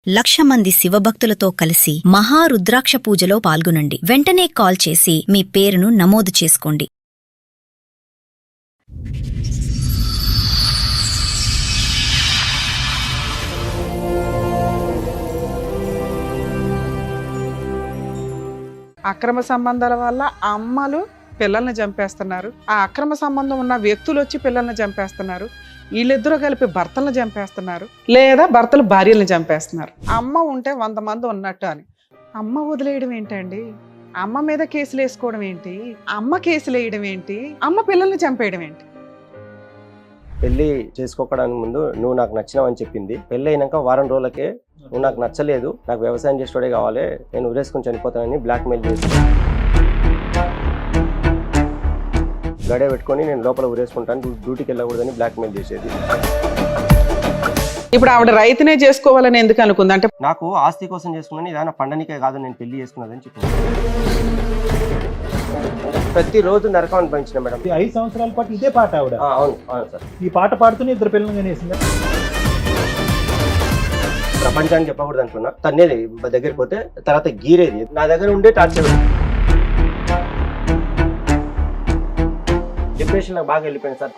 1,00,000 మంది శివభక్తులతో కలిసి మహారుద్రాక్ష పూజలో పాల్గొనండి. వెంటనే కాల్ చేసి మీ పేరును నమోదు చేసుకోండి. అక్రమ సంబంధాల వల్ల అమ్మలు పిల్లల్ని చంపేస్తున్నారు. ఆ అక్రమ సంబంధం ఉన్న వ్యక్తులు వచ్చి పిల్లల్ని చంపేస్తున్నారు. వీళ్ళిద్దరూ కలిపి భర్తలను చంపేస్తున్నారు, లేదా భర్తలు భార్యలను చంపేస్తున్నారు. అమ్మ ఉంటే 100 మంది ఉన్నట్టు అని అమ్మ వదిలేయడం ఏంటండి? అమ్మ మీద కేసులు వేసుకోవడం ఏంటి? అమ్మ కేసులు వేయడం ఏంటి? అమ్మ పిల్లల్ని చంపేయడం ఏంటి? పెళ్లి చేసుకోవడానికి ముందు నువ్వు నాకు నచ్చినావు అని చెప్పింది. పెళ్లి అయినాక వారం రోజులకే నువ్వు నాకు నచ్చలేదు, నాకు వ్యవసాయం చేసేవాడే కావాలి, నేను ఉరేసుకుని చనిపోతానని బ్లాక్ మెయిల్ చేసి గడే పెట్టుకొని నేను లోపల ఉరేసుకుంటాను, డ్యూటీకి వెళ్ళకూడదని బ్లాక్ మెయిల్ చేసేది. ఇప్పుడు ఆవిడ రైతునే చేసుకోవాలని ఎందుకు అనుకుంది? అంటే నాకు ఆస్తి కోసం చేసుకున్నాను, ఏదైనా పండనికే కాదు నేను పెళ్లి చేసుకున్నదని చెప్పింది. ప్రతిరోజు నరకం అనిపించిన మేడం. 5 సంవత్సరాల పాటు ఇదే పాట ఆవిడ. అవును అవును సార్. ఈ పాట పాడుతూనే 2 పిల్లలు కనేసిందా? ప్రపంచానికి చెప్పకూడదు అనుకున్నా. తన్నేది దగ్గరికి పోతే తర్వాత గీరేది నా దగ్గర ఉండే టార్చర్. డిప్రెషన్ నాకు బాగా వెళ్ళిపోయింది సార్.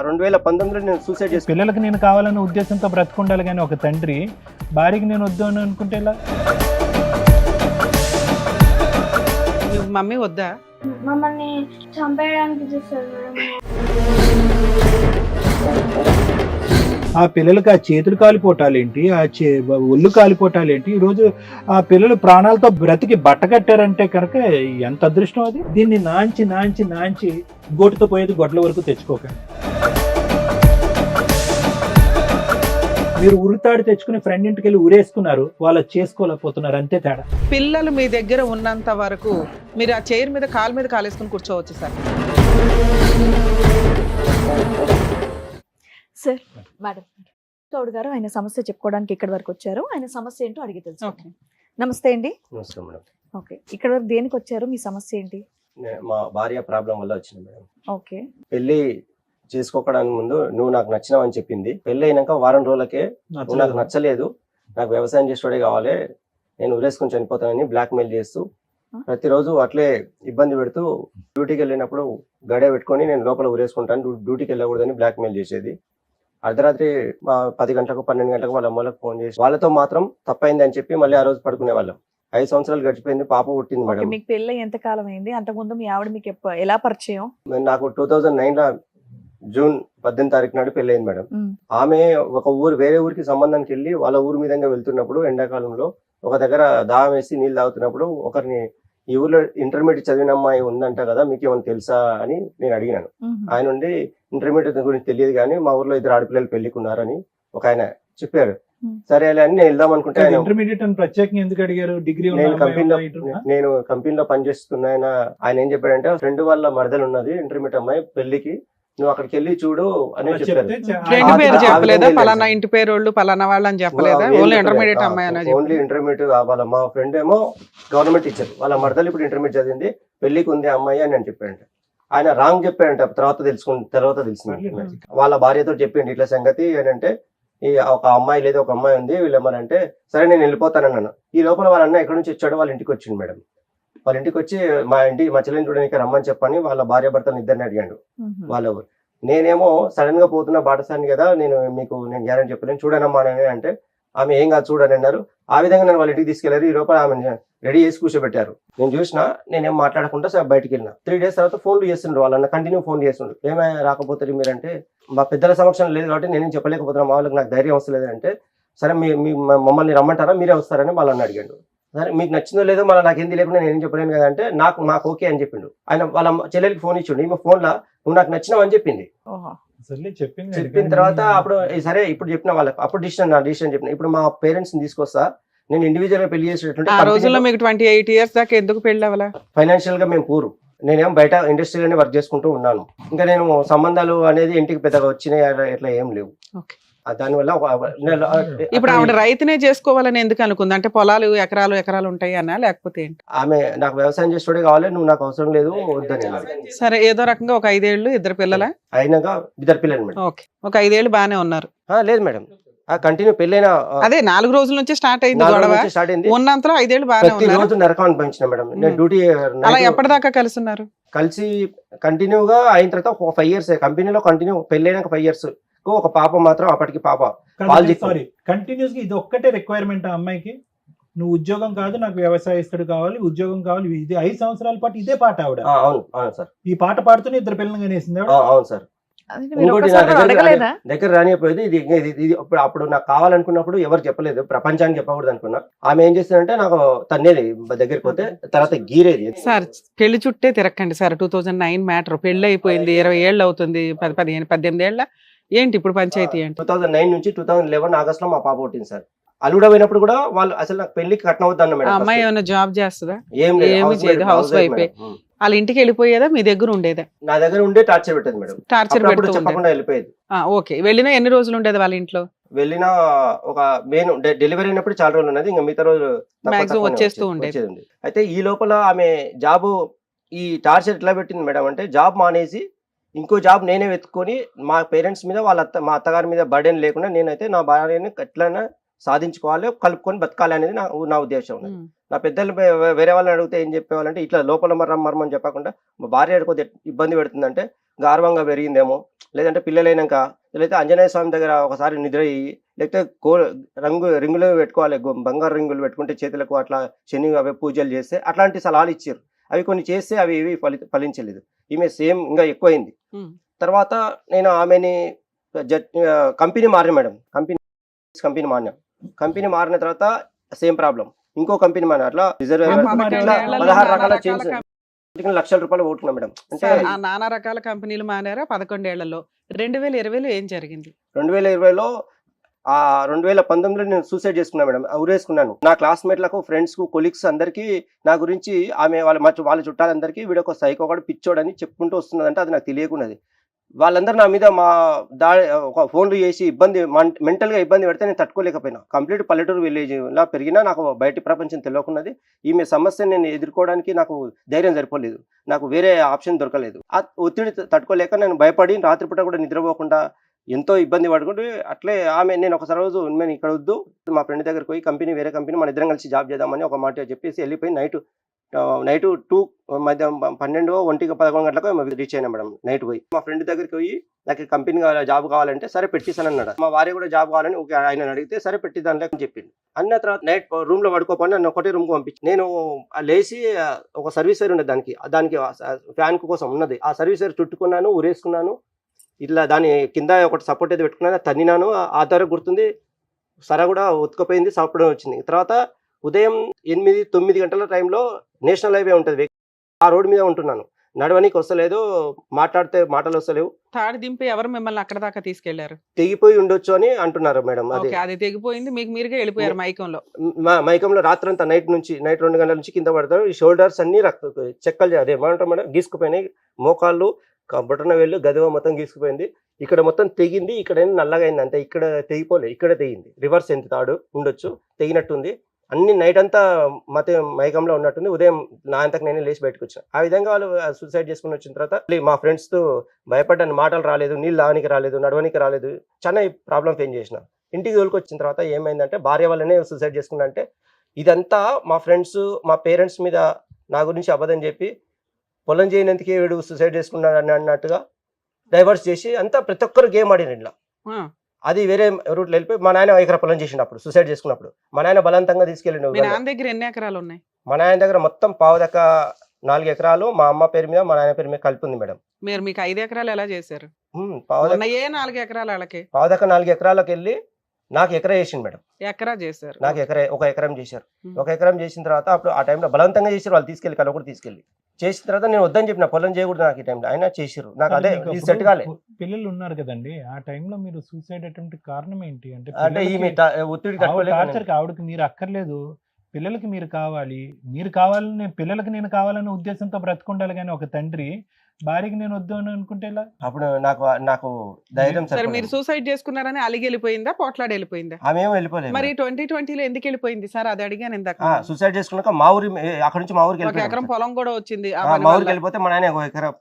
2019లో నేను సూసైడ్ చేసి పిల్లలకి నేను కావాలనే ఉద్దేశంతో బ్రతుకుండాలి, కానీ ఒక తండ్రి భార్యకి నేను వద్దు అని అనుకుంటే ఎలా? మమ్మీ వద్దా? మమ్మల్ని చంపేయడానికి చూస్తారు మేడం. ఆ పిల్లలకి ఆ చేతులు కాలిపోటాలేంటి, ఒళ్ళు కాలిపోటాలేంటి? ఈరోజు ఆ పిల్లలు ప్రాణాలతో బ్రతికి బట్ట కట్టారంటే కనుక ఎంత అదృష్టం అది. దీన్ని నాంచి నాంచి నాంచి గోటుతో పోయేది గొడ్ల వరకు తెచ్చుకోకండి. మీరు ఉరితాడు తెచ్చుకుని ఫ్రెండ్ ఇంటికి వెళ్ళి ఉరేసుకున్నారు, వాళ్ళు చేసుకోలేకపోతున్నారు, అంతే తేడా. పిల్లలు మీ దగ్గర ఉన్నంత వరకు మీరు ఆ చైర్ మీద కాలు మీద కాలేసుకుని కూర్చోవచ్చు సార్. సార్, మేడం గౌడ్ గారు ఆయన సమస్య చెప్పుకోవడానికి ఇక్కడి వరకు వచ్చారు. ఆయన సమస్య ఏంటో అడిగి తెలుసు. నమస్తే అండి. నమస్కారం మేడం. ఓకే, ఇక్కడ వరకు దేనికి వచ్చారు? మీ సమస్య ఏంటి? మా భార్య ప్రాబ్లం వల్ల వచ్చింది మేడం. ఓకే, పెళ్లి చేసుకోవడానికి ముందు నువ్వు నాకు నచ్చినావు అని చెప్పింది. పెళ్లి అయినాక వారం రోజులకే నువ్వు నాకు నచ్చలేదు, నాకు వ్యవసాయం చేసేవాడే కావాలి, నేను ఉరేసుకుని చనిపోతానని బ్లాక్ మెయిల్ చేస్తూ ప్రతిరోజు అట్లే ఇబ్బంది పెడుతూ డ్యూటీకి వెళ్ళినప్పుడు గడే పెట్టుకొని నేను లోపల ఉరేసుకుంటాను, డ్యూటీకి వెళ్ళకూడదని బ్లాక్ మెయిల్ చేసేది. అర్ధరాత్రి 10 గంటలకు 12 గంటలకు వాళ్ళ అమ్మలకు ఫోన్ చేసి వాళ్ళతో మాత్రం తప్పైంది అని చెప్పి మళ్ళీ ఆ రోజు పడుకునే వాళ్ళం. 5 సంవత్సరాలు గడిచిపోయింది, పాప పుట్టింది మేడం. మీకు పెళ్ళి ఎంత కాలం అయింది? అంతకుముందు మీ ఆవిడ మీకు ఎలా పరిచయం? నాకు 2009లో జూన్ 18 తారీఖు నాడు పెళ్లి అయింది మేడం. ఆమె ఒక వేరే ఊరికి సంబంధానికి వెళ్ళి వాళ్ళ ఊరు మీదంగా వెళ్తున్నప్పుడు ఎండాకాలంలో ఒక దగ్గర దాహం వేసి నీళ్ళు తాగుతున్నప్పుడు ఒకరిని, ఈ ఊర్లో ఇంటర్మీడియట్ చదివిన అమ్మాయి ఉందంట కదా, మీకు ఏమైనా తెలుసా అని నేను అడిగినాను. ఆయన ఉండి ఇంటర్మీడియట్ గురించి తెలియదు కానీ మా ఊర్లో 2 ఆడపిల్లలు పెళ్లికున్నారని ఒక ఆయన చెప్పారు. సరే అని నేను వెళ్దాం అనుకుంటే ఇంటర్మీడియట్ అని ప్రత్యేకంగా ఎందుకు అడిగారు? డిగ్రీ నేను కంపెనీలో పనిచేస్తున్నా. ఆయన ఏం చెప్పాడంటే, ఫ్రెండ్ వాళ్ళ మరదలు ఉన్నది ఇంటర్మీడియట్ అమ్మాయి, పెళ్లికి నువ్వు అక్కడికి వెళ్ళి చూడు అని చెప్పారు. ఫ్రెండ్ పేరు చెప్పలేదా? పలానా ఇంటి పేరు వాళ్ళు పలానా వాళ్ళు అని చెప్పలేదా? ఓన్లీ ఇంటర్మీడియట్ అమ్మాయి అని. Only intermediate. వాళ్ళ మా ఫ్రెండ్ ఏమో గవర్నమెంట్ టీచర్, వాళ్ళ మరదలు ఇప్పుడు ఇంటర్మీడియట్ చదివింది, పెళ్లికి ఉంది అమ్మాయి అని నేను చెప్పాడంట. ఆయన రాంగ్ చెప్పాడంట. తర్వాత తెలిసింది వాళ్ళ భార్యతో చెప్పిండి ఇట్లా సంగతి ఏంటంటే, ఈ ఒక అమ్మాయి లేదు, ఒక అమ్మాయి ఉంది, వీళ్ళు ఏమనంటే సరే నేను వెళ్ళిపోతానన్నాను. ఈ లోపల వాళ్ళ అన్న ఎక్కడి నుంచి వచ్చాడో వాళ్ళ ఇంటికి వచ్చింది మేడం. వాళ్ళ ఇంటికి వచ్చి మా చెల్లెని చూడడానికి రమ్మని చెప్పని వాళ్ళ భార్య భర్తను ఇద్దరిని అడిగాడు. వాళ్ళ నేనేమో సడన్ గా పోతున్న బాటసాని కదా, నేను గ్యారెంటీ చెప్పలేను, చూడనమ్మా అని అంటే ఆమె ఏం కాదు చూడని అన్నారు. ఆ విధంగా నేను వాళ్ళ ఇంటికి తీసుకెళ్లారు. ఈ లోపల ఆమె రెడీ చేసి కూర్చోబెట్టారు. నేను చూసినా, నేనేం మాట్లాడకుండా సార్ బయటకు వెళ్ళిన. 3 డేస్ తర్వాత ఫోన్లు చేస్తుండ్రు, వాళ్ళన్న కంటిన్యూ ఫోన్ చేస్తుండ్రు. ఏమైనా రాకపోతే మీరంటే, మా పెద్దల సమక్షం లేదు కాబట్టి నేనేం చెప్పలేకపోతున్నా, మా వాళ్ళకి నాకు ధైర్యం వస్తలేదు అంటే, సరే మీ మమ్మల్ని రమ్మంటారా, మీరే వస్తారని వాళ్ళని అడిగాడు. సరే మీకు నచ్చిందో లేదో మళ్ళీ నాకేం తెలియకుండా నేనేం చెప్పలేను కదా అంటే, నాకు ఓకే అని చెప్పిండు. ఆయన వాళ్ళ చెల్లెలకి ఫోన్ ఇచ్చిండు. ఈమె ఫోన్లో నువ్వు నాకు నచ్చినావు అని చెప్పింది. చెప్పిన తర్వాత అప్పుడు సరే ఇప్పుడు చెప్పిన వాళ్ళకి అప్పుడు డిసిషన్ చెప్పిన. ఇప్పుడు మా పేరెంట్స్ ని తీసుకొస్తా, నేను ఇండివిజువల్ గా పెళ్లి చేసేటట్టు. ఆ రోజుల్లో మీకు 28 years దాకా ఎందుకు పెళ్లి అవ్వాలా? ఫైనాన్షియల్ గా మేము పూరు. నేనేం బయట ఇండస్ట్రీలోనే వర్క్ చేసుకుంటూ ఉన్నాను. ఇంకా నేను సంబంధాలు అనేది ఇంటికి పెద్దగా వచ్చినాయి ఎట్లా ఏం లేవు. దానివల్ల ఇప్పుడు ఆవిడ రైతునే చేసుకోవాలని ఎందుకు అనుకుంది? అంటే పొలాలు ఎకరాలు ఉంటాయి అన్నా, లేకపోతే ఏంటి? ఆమె నాకు వ్యవసాయం చేసేవాడే కావాలి, నువ్వు నాకు అవసరం లేదు వద్దని. సరే, ఏదో రకంగా ఒక 5 ఏళ్ళు 2 పిల్లల అయినాక 2 పిల్లలు మేడం. ఓకే, ఒక 5 ఏళ్ళు బాగానే ఉన్నారు. లేదు మేడం, కంటిన్యూ పెళ్ళైన అదే 4 రోజుల నుంచి స్టార్ట్ అయింది 4 రోజుల గొడవ. నుంచి స్టార్ట్ అయింది. ఉన్నంతలో 5 ఏళ్ళు బాగానే ప్రతి ఉన్నారు. రోజు నరకం అనిపించిన మేడం. నేను ఉమ్. డ్యూటీ అలా ఎప్పటిదాకా కలిసి ఉన్నారు? కలిసి కంటిన్యూగా అయిన తర్వాత ఒక 5 years కంపెనీలో కంటిన్యూ పెళ్ళైనాక 5 years ఒక పాప మాత్రం అప్పటికి పాప పాలు చిక్కు. సారీ, కంటిన్యూస్ గా ఇది ఒక్కటే రిక్వైర్మెంట్ ఆ అమ్మాయికి? నువ్వు ఉద్యోగం కాదు, నాకు వ్యవసాయస్తుడు కావాలి, ఉద్యోగం కావాలి, ఇది 5 సంవత్సరాల పాటు ఇదే పాట ఆవిడ. అవును అవును సార్. ఈ పాట పాడుతూనే 2 పిల్లలు కనేసింది ఆవిడ. అవును సార్. అది మీరు ఇంకోటి నా ఒక్కసారి అడగలేదా? దగ్గర రానిపోయేది ఇది ఇది అప్పుడు నాకు కావాలనుకున్నప్పుడు ఎవరు చెప్పలేదు, ప్రపంచానికి చెప్పకూడదు అనుకున్నా. ఆమె ఏం చేస్తుందంటే నాకు తన్నేది దగ్గరికి పోతే, తర్వాత గీరేది. సార్ పెళ్లి చుట్టే తిరక్కండి సార్. 2009 మ్యాటర్, పెళ్లి అయిపోయింది, 20 ఏళ్ళు అవుతుంది, 15 18 ఏళ్ళ ఏంటి ఇప్పుడు పంచాయతీ ఏంటి? 2009 నుంచి 2011 ఆగస్ట్ లో మా పాప పుట్టింది సార్. అల్లుడ పోయినప్పుడు కూడా వాళ్ళు అసలు నాకు పెళ్లికి కట్నవద్దు అన్న ఆ మేడం. అమ్మాయి ఏమైనా జాబ్ చేస్తుందా? ఏం లేదు, ఏమీ చేయదు, హౌస్ వైఫ్. మేడం. వాళ్ళ ఇంటికి వెళ్ళిపోయేదా, మీ దగ్గర ఉండేదా? నా దగ్గర ఉండే టార్చర్ పెట్టేది మేడం. టార్చర్ అప్పుడప్పుడు పెడుతూ చెప్పకుండా వెళ్ళిపోయేది. ఓకే. వెళ్ళినా ఎన్ని రోజులు ఉండేది వాళ్ళ ఇంట్లో? వెళ్ళిన ఒక మెయిన్ డెలివరీ అయినప్పుడు చాలా రోజులు ఉన్నది, ఇంకా మిగతా రోజు Maximum వచ్చేస్తూ ఉండేది. అయితే ఈ లోపల ఆమె జాబ్ ఈ టార్చర్ ఎట్లా పెట్టింది మేడం అంటే, జాబ్ మానేసి ఇంకో జాబ్ నేనే వెతుక్కొని మా పేరెంట్స్ మీద మా అత్తగారి మీద బర్డెన్ లేకుండా నేనైతే నా భార్యని ఎట్లైనా సాధించుకోవాలి, కలుపుకొని బతకాలి అనేది నా ఉద్దేశం ఉన్నది. నా పెద్దలు వేరే వాళ్ళని అడిగితే ఏం చెప్పేవాళ్ళంటే, ఇట్లా లోపల మర్మని చెప్పకుండా మా భార్య కొద్దిగా ఇబ్బంది పెడుతుందంటే గార్వంగా పెరిగిందేమో, లేదంటే పిల్లలైనాక, లేకపోతే ఆంజనేయ స్వామి దగ్గర ఒకసారి నిద్ర అయ్యి, లేకపోతే రింగులు పెట్టుకోవాలి, బంగారు రింగులు పెట్టుకుంటే చేతులకు, అట్లా శని అవి పూజలు చేస్తే అట్లాంటి సలహాలు ఇచ్చారు. అవి కొన్ని చేస్తే అవి ఏవి ఫలించలేదు. ఈమె సేమ్ ఇంకా ఎక్కువైంది. తర్వాత నేను ఆమెని కంపెనీ మారిన మేడం. కంపెనీ మారిన తర్వాత సేమ్ ప్రాబ్లం, ఇంకో కంపెనీ మారిన, అట్లా రిజర్వ్ 16 రకాల చేంజ్, లక్షల రూపాయలు ఓటున్నా మేడం. అంటే నానా రకాల కంపెనీలు మానారా 11 ఏళ్లలో. 2020లో ఏం జరిగింది? 2020లో 2019లో నేను సూసైడ్ చేసుకున్నా మేడం, ఉరేసుకున్నాను. నా క్లాస్మేట్లకు, ఫ్రెండ్స్ కు, కొలీగ్స్ అందరికీ నా గురించి ఆమె వాళ్ళ చుట్టాలందరికీ వీడొక సైకో కూడా పిచ్చోడని చెప్పుకుంటూ వస్తున్నదంటే అది నాకు తెలియకున్నది. వాళ్ళందరూ నా మీద ఒక ఫోన్లు చేసి మెంటల్ గా ఇబ్బంది పెడితే నేను తట్టుకోలేకపోయినా. కంప్లీట్ పల్లెటూరు విలేజ్ లా పెరిగినా నాకు బయట ప్రపంచం తెలియకున్నది. ఈమె సమస్యను నేను ఎదుర్కోవడానికి నాకు ధైర్యం సరిపోలేదు, నాకు వేరే ఆప్షన్ దొరకలేదు. ఆ ఒత్తిడి తట్టుకోలేక నేను భయపడి రాత్రిపూట కూడా నిద్రపోకుండా ఎంతో ఇబ్బంది పడుకుంటూ అట్లే నేను ఒకసారి రోజు నేను ఇక్కడ వద్దు, మా ఫ్రెండ్ దగ్గరికి పోయి వేరే కంపెనీ మన ఇద్దరం కలిసి జాబ్ చేద్దామని ఒక మాట చెప్పేసి వెళ్ళిపోయి నైట్ 2 మధ్య 12, 1, 11 గంటలకు రీచ్ అయినా మేడం. నైట్ పోయి మా ఫ్రెండ్ దగ్గరికి పోయి నాకు కంపెనీ జాబ్ కావాలంటే సరే పెట్టిస్తాను అన్నాడు. మా భార్య కూడా జాబ్ కావాలని ఆయన అడిగితే సరే పెట్టిద్దాంలే అని చెప్పింది. అన్న తర్వాత నైట్ రూమ్ లో పడుకోపని నన్ను ఒకటే రూమ్ కు పంపించి, నేను లేచి ఒక సర్వీస్ వైర్ ఉండేది, దానికి ఫ్యాన్ కోసం ఉన్నది, ఆ సర్వీస్ వైర్ చుట్టుకున్నాను, ఉరేసుకున్నాను. ఇట్లా దాని కింద ఒకటి సపోర్ట్ అయితే పెట్టుకున్నాను, తన్నినాను. ఆ తర్వాత గుర్తుంది, సర కూడా ఉతుకపోయింది, సాపడం వచ్చింది. తర్వాత ఉదయం 8-9 గంటల టైంలో నేషనల్ హైవే ఉంటుంది, ఆ రోడ్డు మీద ఉంటున్నాను. నడవనికి వస్తలేదు, మాట్లాడితే మాటలు వస్తలేవు. తాడు దింపి ఎవరు మిమ్మల్ని అక్కడ దాకా తీసుకెళ్లారు? తెగిపోయి ఉండొచ్చు అని అంటున్నారు మేడం. అది తెగిపోయింది, మీకు మీరుగా వెళ్ళిపోయారు మైకంలో. మైకంలో రాత్రంతా నైట్ 2 గంటల నుంచి కింద పడతారు. ఈ షోల్డర్స్ అన్ని చెక్కలు అదేమంటారు మేడం, గీసుకుపోయినాయి. మోకాళ్ళు, బొటన వేళ్ళు, గదివ మొత్తం గీసుకుపోయింది. ఇక్కడ మొత్తం తెగింది, ఇక్కడ నల్లగా అయింది అంతే. ఇక్కడ తెగిపోలే, ఇక్కడ తెగింది. రివర్స్ ఎంత తాడు ఉండొచ్చు, తెగినట్టుంది. అన్ని నైట్ అంతా మైకంలో ఉన్నట్టుంది. ఉదయం నా అంతకు నేను లేచి బయటకు వచ్చాను. ఆ విధంగా వాళ్ళు సూసైడ్ చేసుకుని వచ్చిన తర్వాత మా ఫ్రెండ్స్ తో భయపడ్డాను. మాటలు రాలేదు, నీళ్ళు తాగనికి రాలేదు, నడవనికి రాలేదు, చాలా ప్రాబ్లం ఫేస్ చేసిన. ఇంటికి తోలుకొచ్చిన తర్వాత ఏమైందంటే, భార్య వల్లనే సూసైడ్ చేసుకున్నా అంటే, ఇదంతా మా ఫ్రెండ్స్, మా పేరెంట్స్ మీద నా గురించి అబద్ధం చెప్పి, పొలం చేయనందుకే వీడు సూసైడ్ చేసుకున్నాడు అన్నట్టుగా డైవర్స్ చేసి అంతా ప్రతి ఒక్కరు గేమ్ ఆడిన ఇట్లా. అది వేరే రూట్లో వెళ్ళిపోయి మా నాయన 1 ఎకరా పొలం చేసినప్పుడు, సూసైడ్ చేసుకున్నప్పుడు మా నాయన బలవంతంగా తీసుకెళ్ళిండు. మీ నాన్న దగ్గర ఎన్ని ఎకరాలు ఉన్నాయి? మా నాయన దగ్గర మొత్తం 4 ఎకరాలు మా అమ్మ పేరు మీద, మా నాయన పేరు మీద కలిపి ఉంది మేడం. మీకు 5 ఎకరాలు ఎలా చేశారు? 4 ఎకరాలు వాళ్ళకి 4 ఎకరాలకు వెళ్ళి నాకు ఎకరా చేసిండు మేడం. ఎకరా చేశారు? నాకు ఒక ఎకరం చేశారు. ఒక ఎకరం చేసిన తర్వాత అప్పుడు ఆ టైంలో బలవంతంగా చేశారు వాళ్ళు, తీసుకెళ్ళి కలవకూడదు తీసుకెళ్ళి. చేసిన తర్వాత నేను వద్దని చెప్పిన, పొలం చేయకూడదు నాకు ఈ టైంలో, అయినా చేసారు. నాకు అదే సెట్ కాలే. పిల్లలు ఉన్నారు కదండి, ఆ టైంలో మీరు సూసైడ్ అటెంప్ట్ కారణం ఏంటి అంటే ఈమె ఒత్తిడి టార్చర్కి ఆవిడకి మీరు అక్కర్లేదు, పిల్లలకి మీరు కావాలని పిల్లలకి నేను కావాలనే ఉద్దేశంతో బ్రతుకుండాలి. కానీ ఒక తండ్రి భార్యకి నేను వద్దు అని అనుకుంటే ఎలా? అప్పుడు నాకు ధైర్యం. సరే, మీరు సూసైడ్ చేసుకున్నారని అలిగి వెళ్ళిపోయిందా, పోట్లాడి వెళ్ళిపోయిందా? ఆమె వెళ్ళిపోలేదు. మరి 2020లో ఎందుకు వెళ్ళిపోయింది సార్? అది అడిగాను ఇందాక. సూసైడ్ చేసుకున్నాక మా ఊరి, అక్కడ నుంచి మా ఊరికి వెళ్ళిపోయింది. ఎకరం పొలం కూడా వచ్చింది. మా ఊరికి వెళ్ళిపోతే మా నాయన 1 ఎకరా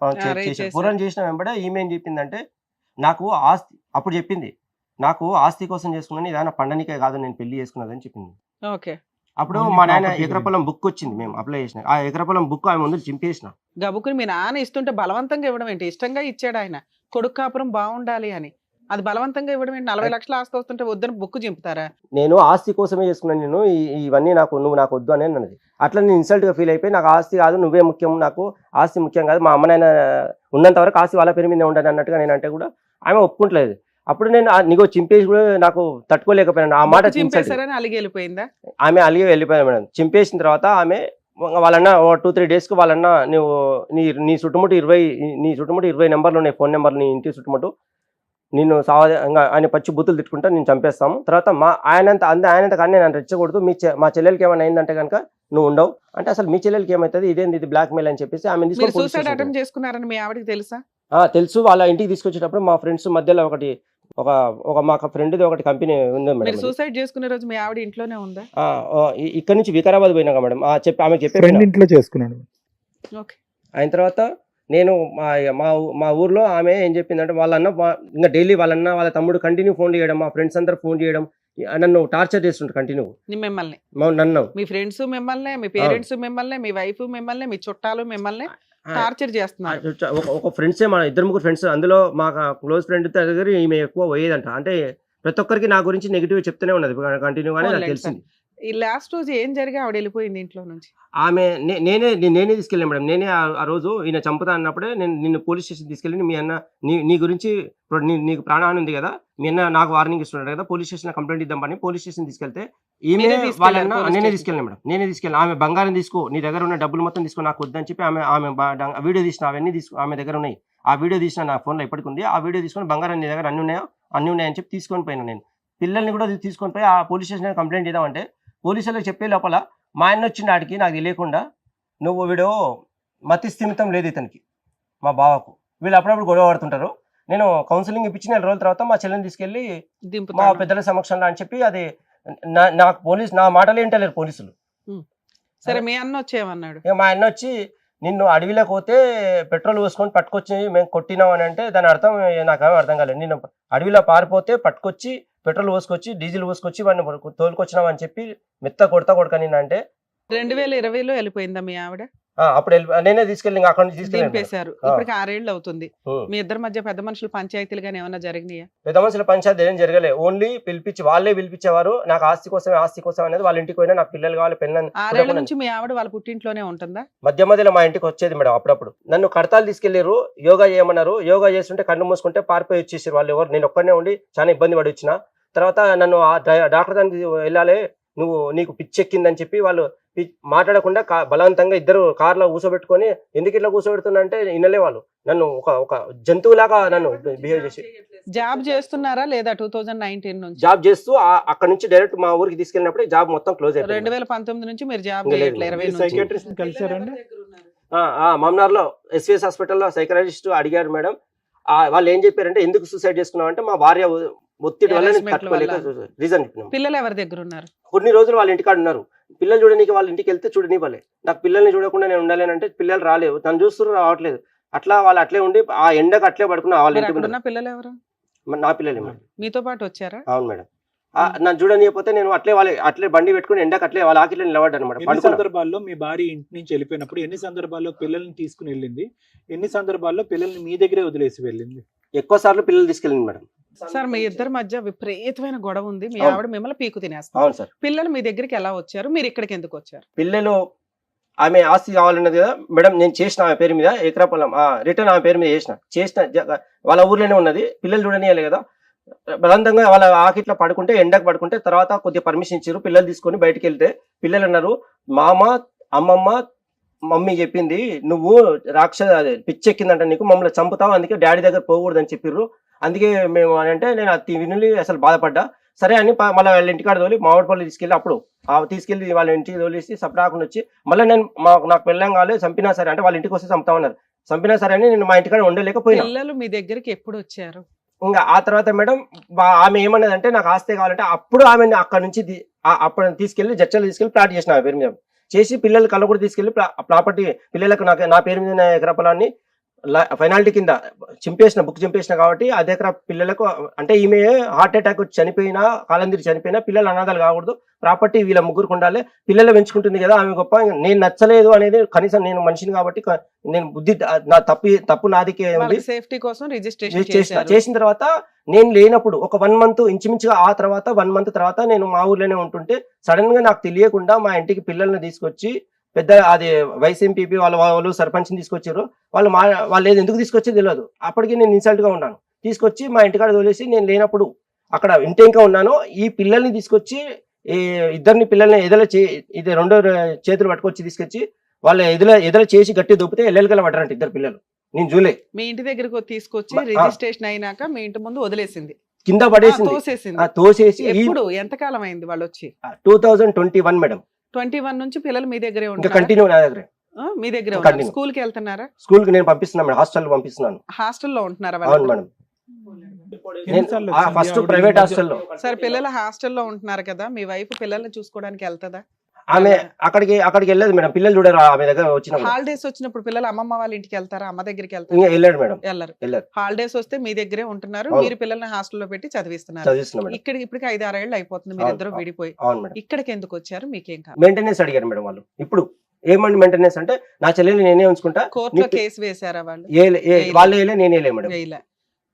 పూరం చేసిన వెంబడే ఈమె ఏం చెప్పిందంటే, నాకు ఆస్తి అప్పుడు చెప్పింది, నాకు ఆస్తి కోసం చేసుకున్నాను, ఇదైనా పండనికే కాదు నేను పెళ్లి చేసుకున్నదని చెప్పింది. ఓకే. అప్పుడు Only మా నాయన property ఎకర పొలం బుక్ వచ్చింది, మేము అప్లై చేసిన ఆ ఎకర పొలం బుక్ ఆమె ముందు చింపేసిన. గబుకుని మీ నాన్న ఇస్తుంటే బలవంతంగా ఇవ్వడం ఏంటి? ఇష్టంగా ఇచ్చాడు ఆయన, కొడుకు కాపురం బాగుండాలి అని. అది బలవంతంగా ఇవ్వడం ఏంటి? 40 లక్షలు ఆస్తి వస్తుంటే వద్దని బుక్ చింపుతారా? నేను ఆస్తి కోసమే చేసుకున్నాను, నేను ఇవన్నీ నువ్వు నాకు వద్దు అని అన్నది. అట్లా నేను ఇన్సల్ట్ గా ఫీల్ అయిపోయి, నాకు ఆస్తి కాదు నువ్వే ముఖ్యం, నాకు ఆస్తి ముఖ్యం కాదు, మా అమ్మ నాయన ఉన్నంత వరకు ఆస్తి వాళ్ళ పేరు మీద ఉండని అన్నట్టుగా నేను అంటే కూడా ఆమె ఒప్పుకుంటలేదు. అప్పుడు నేను నీకు చింపేసి కూడా నాకు తట్టుకోలేకపోయాను. ఆ మాట బుక్ చింపేశారని అలిగి వెళ్ళిపోయిందా? ఆమె అలిగి వెళ్ళిపోయాను మేడం. చింపేసిన తర్వాత ఆమె వాళ్ళన్న 2-3 డేస్కి వాళ్ళన్న నువ్వు నీ చుట్టుముట్టు 20 నెంబర్లు ఉన్నాయి, ఫోన్ నెంబర్లు నీ ఇంటి చుట్టుముట్టు, నిన్ను ఆయన పచ్చి బూతులు తిట్టుకుంటా నేను చంపేస్తాము. తర్వాత ఆయనంత కానీ నేను రెచ్చకూడదు, మా చెల్లెలకి ఏమైనా అయిందంటే కనుక నువ్వు ఉండవు అంటే, అసలు మీ చెల్లెలకి ఏమవుతుంది, ఇదేంది ఇది బ్లాక్ మెయిల్ అని చెప్పేసి ఆమె మీరు సూసైడ్ అటెంప్ట్ చేసుకున్నారని మీ ఆవిడకి తెలుసా? తెలుసు. వాళ్ళ ఇంటికి తీసుకొచ్చేటప్పుడు మా ఫ్రెండ్స్ మధ్యలో ఒక మా ఫ్రెండ్ది ఒకటి కంపెనీ ఉంది మీరు మేడం. సూసైడ్ చేసుకునే రోజు మీ ఆవిడ ఇంట్లోనే ఉందా? ఇక్కడ నుంచి వికారాబాద్ పోయినాక మేడం ఆమె చెప్పి ఫ్రెండ్ ఇంట్లో చేసుకున్నాడు. ఓకే. అయిన తర్వాత నేను మా ఊర్లో ఆమె ఏం చెప్పిందంటే, వాళ్ళన్న ఇంకా డైలీ వాళ్ళ తమ్ముడు కంటిన్యూ ఫోన్ చేయడం, మా ఫ్రెండ్స్ అందరూ ఫోన్ చేయడం, నన్ను టార్చర్ చేస్తుంటారు కంటిన్యూ. మిమ్మల్ని, నన్ను మీ ఫ్రెండ్స్ మిమ్మల్ని, మీ పేరెంట్స్ మిమ్మల్ని, మీ వైఫ్ మిమ్మల్ని, మీ చుట్టాలు మిమ్మల్ని టార్చర్ చేస్తున్నారు. ఒక ఫ్రెండ్సే, మన 2-3 ఫ్రెండ్స్, అందులో మా క్లోజ్ ఫ్రెండ్ దగ్గర ఈమె ఎక్కువ పోయేదంట. అంటే ప్రతి ఒక్కరికి నా గురించి నెగిటివ్ చెప్తూనే ఉన్నది కంటిన్యూగానే, నాకు తెలిసింది. ఈ లాస్ట్ రోజు ఏం జరిగి ఆవిడ వెళ్ళిపోయింది ఇంట్లో నుంచి? ఆమె నేనే తీసుకెళ్ళాను మేడం. నేనే ఆ రోజు ఈయన చంపుతా అన్నప్పుడే నిన్ను పోలీస్ స్టేషన్ తీసుకెళ్ళి, మీ అన్న నీ గురించి నీకు ప్రాణహాని ఉంది కదా, మీ అన్న నాకు వార్నింగ్ ఇస్తున్నాడు కదా, పోలీస్ స్టేషన్ కంప్లైంట్ ఇద్దాం పని పోలీస్ స్టేషన్ తీసుకెళ్తే ఈమె వాళ్ళన్న నేనే తీసుకెళ్ళాను మేడం. నేనే తీసుకెళ్ళాను. ఆమె బంగారం తీసుకో, నీ దగ్గర ఉన్న డబ్బులు మొత్తం తీసుకో, నాకు వద్దని చెప్పి ఆమె వీడియో తీసిన, అవన్నీ ఆమె దగ్గర ఉన్నాయి. ఆ వీడియో తీసిన నా ఫోన్లో ఇప్పటికి ఉంది. ఆ వీడియో తీసుకొని, బంగారం నీ దగ్గర అన్ని ఉన్నాయని చెప్పి తీసుకొని పోయినా. నేను పిల్లల్ని కూడా తీసుకొని పోయి ఆ పోలీస్ స్టేషన్ కంప్లైంట్ చేద్దామంటే, పోలీసులకు చెప్పే లోపల మా ఆయన వచ్చింది ఆడికి, నాకు తెలియకుండా, నువ్వు వీడు మతి స్థిమితం లేదు ఇతనికి, మా బావకు, వీళ్ళు అప్పుడప్పుడు గొడవ పడుతుంటారు, నేను కౌన్సిలింగ్ ఇప్పించి 4 రోజుల తర్వాత మా చెల్లెని తీసుకెళ్ళి మా పెద్దల సమక్షంలో అని చెప్పి, అది నాకు నా మాటలు ఏంటలేరు పోలీసులు. సరే, మీ అన్న వచ్చేమన్నాడు? మా అన్న వచ్చి, నిన్ను అడవిలోకి పోతే పెట్రోల్ పోసుకొని పట్టుకొచ్చి మేము కొట్టినాం అని అంటే, దాని అర్థం నాకేమో అర్థం కాలేదు. నేను అడవిలో పారిపోతే పట్టుకొచ్చి పెట్రోల్ పోసుకొచ్చి డీజిల్ పోసుకొచ్చి వాడిని తోలుకొచ్చినాం అని చెప్పి మెత్త కొడక నిన్న అంటే. 2020లో వెళ్ళిపోయిందా మీ ఆవిడ? అప్పుడు నేనే తీసుకెళ్ళి అక్కడ నుంచి తీసుకెళ్ళిపోయారు. ఇప్పటికి 6 ఏళ్ళు అవుతుంది. మీ ఇద్దరి మధ్య పెద్ద మనుషులు పంచాయతీలు గానీ ఏమన్నా జరిగినాయా? పెద్ద మనుషుల పంచాయతీ ఏం జరగలే. ఓన్లీ వాళ్ళే పిలిపించేవారు. నాకు ఆస్తి కోసం అనేది, వాళ్ళ ఇంటికి పోయినా నాకు పిల్లలు కావాలి, పెళ్ళని. 6 ఏళ్ల నుంచి మీ ఆవిడ వాళ్ళ పుట్టింట్లోనే ఉంటుందా? మధ్యలో మా ఇంటికి వచ్చేది మేడం. అప్పుడప్పుడు నన్ను కడతాలు తీసుకెళ్లారు, యోగా చేయమన్నారు. యోగా చేస్తుంటే కళ్ళు మూసుకుంటే పారిపోయి వచ్చేసారు వాళ్ళు. ఎవరు, నేను ఒక్కడనే ఉండి చాలా ఇబ్బంది పడి వచ్చిన. తర్వాత నన్ను డాక్టర్ దానికి వెళ్ళాలి, నీకు పిచ్చెక్కిందని చెప్పి వాళ్ళు మాట్లాడకుండా బలవంతంగా ఇద్దరు కార్లో కూర్చోబెట్టుకొని, ఎందుకు ఇట్లా కూర్చోబెడుతున్నా అంటే వినలే వాళ్ళు. నన్ను ఒక జంతువులాగా నన్ను బిహేవ్ చేసి. జాబ్ చేస్తున్నారా లేదా? 2019 నుంచి జాబ్ చేస్తూ అక్కడ నుంచి డైరెక్ట్ మా ఊరికి తీసుకెళ్ళినప్పుడు జాబ్ మొత్తం క్లోజ్ అయిపోయింది. 2019 నుంచి మీరు జాబ్ చేయట్లేదు. 20 నుంచి కలిసారండి. మమ్నార్ లో ఎస్విఎస్ హాస్పిటల్లో సైకరాలజిస్ట్ అడిగారు మేడం. వాళ్ళు ఏం చెప్పారంటే, ఎందుకు సూసైడ్ చేసుకున్నావు అంటే, మా భార్య ఒత్తిడి వల్ల రీజన్ చెప్పినాం. పిల్లలు ఎవరి దగ్గర ఉన్నారు? కొన్ని రోజులు వాళ్ళ ఇంటికాడ ఉన్నారు. పిల్లలు చూడడానికి వాళ్ళ ఇంటికి వెళ్తే చూడనివ్వలే. నాకు పిల్లల్ని చూడకుండా నేను ఉండాలేనంటే, పిల్లలు రాలేదు, నన్ను చూస్తున్నారు రావట్లేదు. అట్లా వాళ్ళు అట్లే ఉండి ఆ ఎండకు అట్లే పడుకున్నా. వాళ్ళ ఇంటికి పిల్లలు ఎవరు? నా పిల్లలే మేడం. మీతో పాటు వచ్చారా? అవును మేడం. నన్ను చూడనియకపోతే నేను అట్లే బండి పెట్టుకుని ఎండకు అట్లే వాళ్ళ ఆకిట్లో నిలబడ్డాను అనమాట. ఎన్ని సందర్భాల్లో మీ భార్య ఇంటి నుంచి వెళ్ళిపోయినప్పుడు, ఎన్ని సందర్భాల్లో పిల్లల్ని తీసుకుని వెళ్ళింది, ఎన్ని సందర్భాల్లో పిల్లల్ని మీ దగ్గరే వదిలేసి వెళ్ళింది? ఎక్కువ సార్లు పిల్లలు తీసుకెళ్ళింది మేడం. సార్, మీ ఇద్దరి మధ్య విపరీతమైన గొడవ ఉంది. మీ ఆవిడ మిమ్మల్ని పీకు తినేస్తారు. అవును సార్. పిల్లలు మీ దగ్గరికి ఎలా వచ్చారు? మీరు ఇక్కడికి ఎందుకు వచ్చారు? పిల్లలు ఆమె ఆస్తి కావాలన్నది కదా మేడం, నేను చేసిన ఆమె పేరు మీద ఎకరా పొలం రిటర్న్ ఆమె పేరు మీద చేసిన వాళ్ళ ఊర్లోనే ఉన్నది. పిల్లలు చూడనియాలి కదా, బలవంతంగా వాళ్ళ ఆకిట్లో పడుకుంటే, ఎండకు పడుకుంటే, తర్వాత కొద్దిగా పర్మిషన్ ఇచ్చారు. పిల్లలు తీసుకొని బయటకు వెళ్తే పిల్లలు అన్నారు, మామ అమ్మమ్మ మమ్మీ చెప్పింది, నువ్వు పిచ్చెక్కిందంట నీకు, మమ్మల్ని చంపుతావు, అందుకే డాడీ దగ్గర పోకూడదు అని చెప్పిర్రు. అందుకే మేము అని అంటే, నేను అది విని అసలు బాధపడ్డా. సరే అని మళ్ళీ వాళ్ళ ఇంటికాడ తోలి మామిడిపల్లి తీసుకెళ్ళి, అప్పుడు తీసుకెళ్ళి వాళ్ళ ఇంటికి తోలిసి సపరాకుండా వచ్చి, మళ్ళీ నేను నాకు పెళ్ళం కాలేదు, చంపినా సరే అంటే వాళ్ళ ఇంటికి వస్తే చంపుతామన్నారు. చంపినా సరే అని నేను మా ఇంటికాడ ఉండలేకపోయినా. పిల్లలు మీ దగ్గరికి ఎప్పుడు వచ్చారు? ఇంకా ఆ తర్వాత మేడం ఆమె ఏమన్నది అంటే, నాకు ఆస్తి కావాలంటే, అప్పుడు ఆమె అక్కడ నుంచి అప్పుడు తీసుకెళ్లి జడ్చలు తీసుకెళ్లి ప్లాట్ చేసిన ఆమె పేరు మీద చేసి, పిల్లలు కళ్ళ కూడా తీసుకెళ్లి ప్రాపర్టీ పిల్లలకు నా పేరు మీద ఎకరా పొలాన్ని ఫైనాలిటీ కింద బుక్ చింపేసిన కాబట్టి ఆ దగ్గర పిల్లలకు అంటే ఈమె హార్ట్ అటాక్ వచ్చి చనిపోయినా కాలం తిరిగి చనిపోయినా పిల్లలు అనాథాలు కాకూడదు, ప్రాపర్టీ వీళ్ళ ముగ్గురికి ఉండాలి, పిల్లలు పెంచుకుంటుంది కదా ఆమె గొప్ప, నేను నచ్చలేదు అనేది కనీసం నేను మనిషిని కాబట్టి నేను బుద్ధి నా తప్పు నాదికే ఉంది. సేఫ్టీ కోసం చేసిన తర్వాత నేను లేనప్పుడు ఒక 1 month ఇంచుమించుగా ఆ తర్వాత 1 month తర్వాత నేను మా ఊర్లోనే ఉంటుంటే సడన్ గా నాకు తెలియకుండా మా ఇంటికి పిల్లల్ని తీసుకొచ్చి పెద్ద అది వైస్ ఎంపీపీ వాళ్ళు సర్పంచ్ని తీసుకొచ్చారు. వాళ్ళు ఎందుకు తీసుకొచ్చేది తెలియదు. అప్పటికి నేను ఇన్సల్ట్ గా ఉన్నాను. తీసుకొచ్చి మా ఇంటికాడ వదిలేసి నేను లేనప్పుడు అక్కడ ఇంకా ఉన్నాను. ఈ పిల్లల్ని తీసుకొచ్చి ఇద్దరిని పిల్లల్ని ఇది 2 చేతులు పట్టుకొచ్చి తీసుకొచ్చి వాళ్ళ ఎదుల చేసి గట్టి దొప్పితే ఎల్లెలకల పడ్డారంట ఇద్దరు పిల్లలు. నేను చూలే. మీ ఇంటి దగ్గరకు తీసుకొచ్చి రిజిస్ట్రేషన్ అయినాక మీ ఇంటి ముందు వదిలేసింది, కింద పడేసింది, తోసేసి. ఎంతకాలం అయింది వాళ్ళు వచ్చి? 2021 మేడం. 21 నుంచి పిల్లలు మీ దగ్గరే ఇంకా కంటిన్యూ నా దగ్గరే. మీ దగ్గర స్కూల్ కి వెళ్తున్నారా? స్కూల్ కి నేను పంపిస్తున్నాను మేడం, హాస్టల్ పంపిస్తున్నాను. హాస్టల్లో ఉంటున్నారా? అవును మేడం, ఫస్ట్ ప్రైవేట్ హాస్టల్లో. సరే, పిల్లలు హాస్టల్లో ఉంటున్నారు కదా, మీ వైఫ్ పిల్లల్ని చూసుకోవడానికి వెళ్తుందా? ఆమె అక్కడికి వెళ్ళదు మేడం, పిల్లలు చూడరు ఆమె దగ్గర వచ్చిన. హాలిడేస్ వచ్చినప్పుడు పిల్లలు అమ్మమ్మ వాళ్ళ ఇంటికి వెళ్తారా, అమ్మ దగ్గరికి వెళ్తారా? వెళ్ళాడు మేడం, వెళ్ళరు. హాలిడేస్ వస్తే మీ దగ్గరే ఉంటున్నారు, మీరు పిల్లల్ని హాస్టల్లో పెట్టి చదివిస్తున్నారు. ఇప్పటికి 5-6 ఏళ్ళు అయిపోతుంది మీరిద్దరు విడిపోయి. ఇక్కడికి ఎందుకు వచ్చారు? మీకేం కాదు. మెయింటెనెన్స్ అడిగారు మేడం వాళ్ళు. ఇప్పుడు ఏమండి మెయింటెనెన్స్ అంటే నా చెల్లెలు నేనే ఉంచుకుంటా. కోర్టులో కేసు వేసారా వాళ్ళు? వాళ్ళే నేనే మేడం.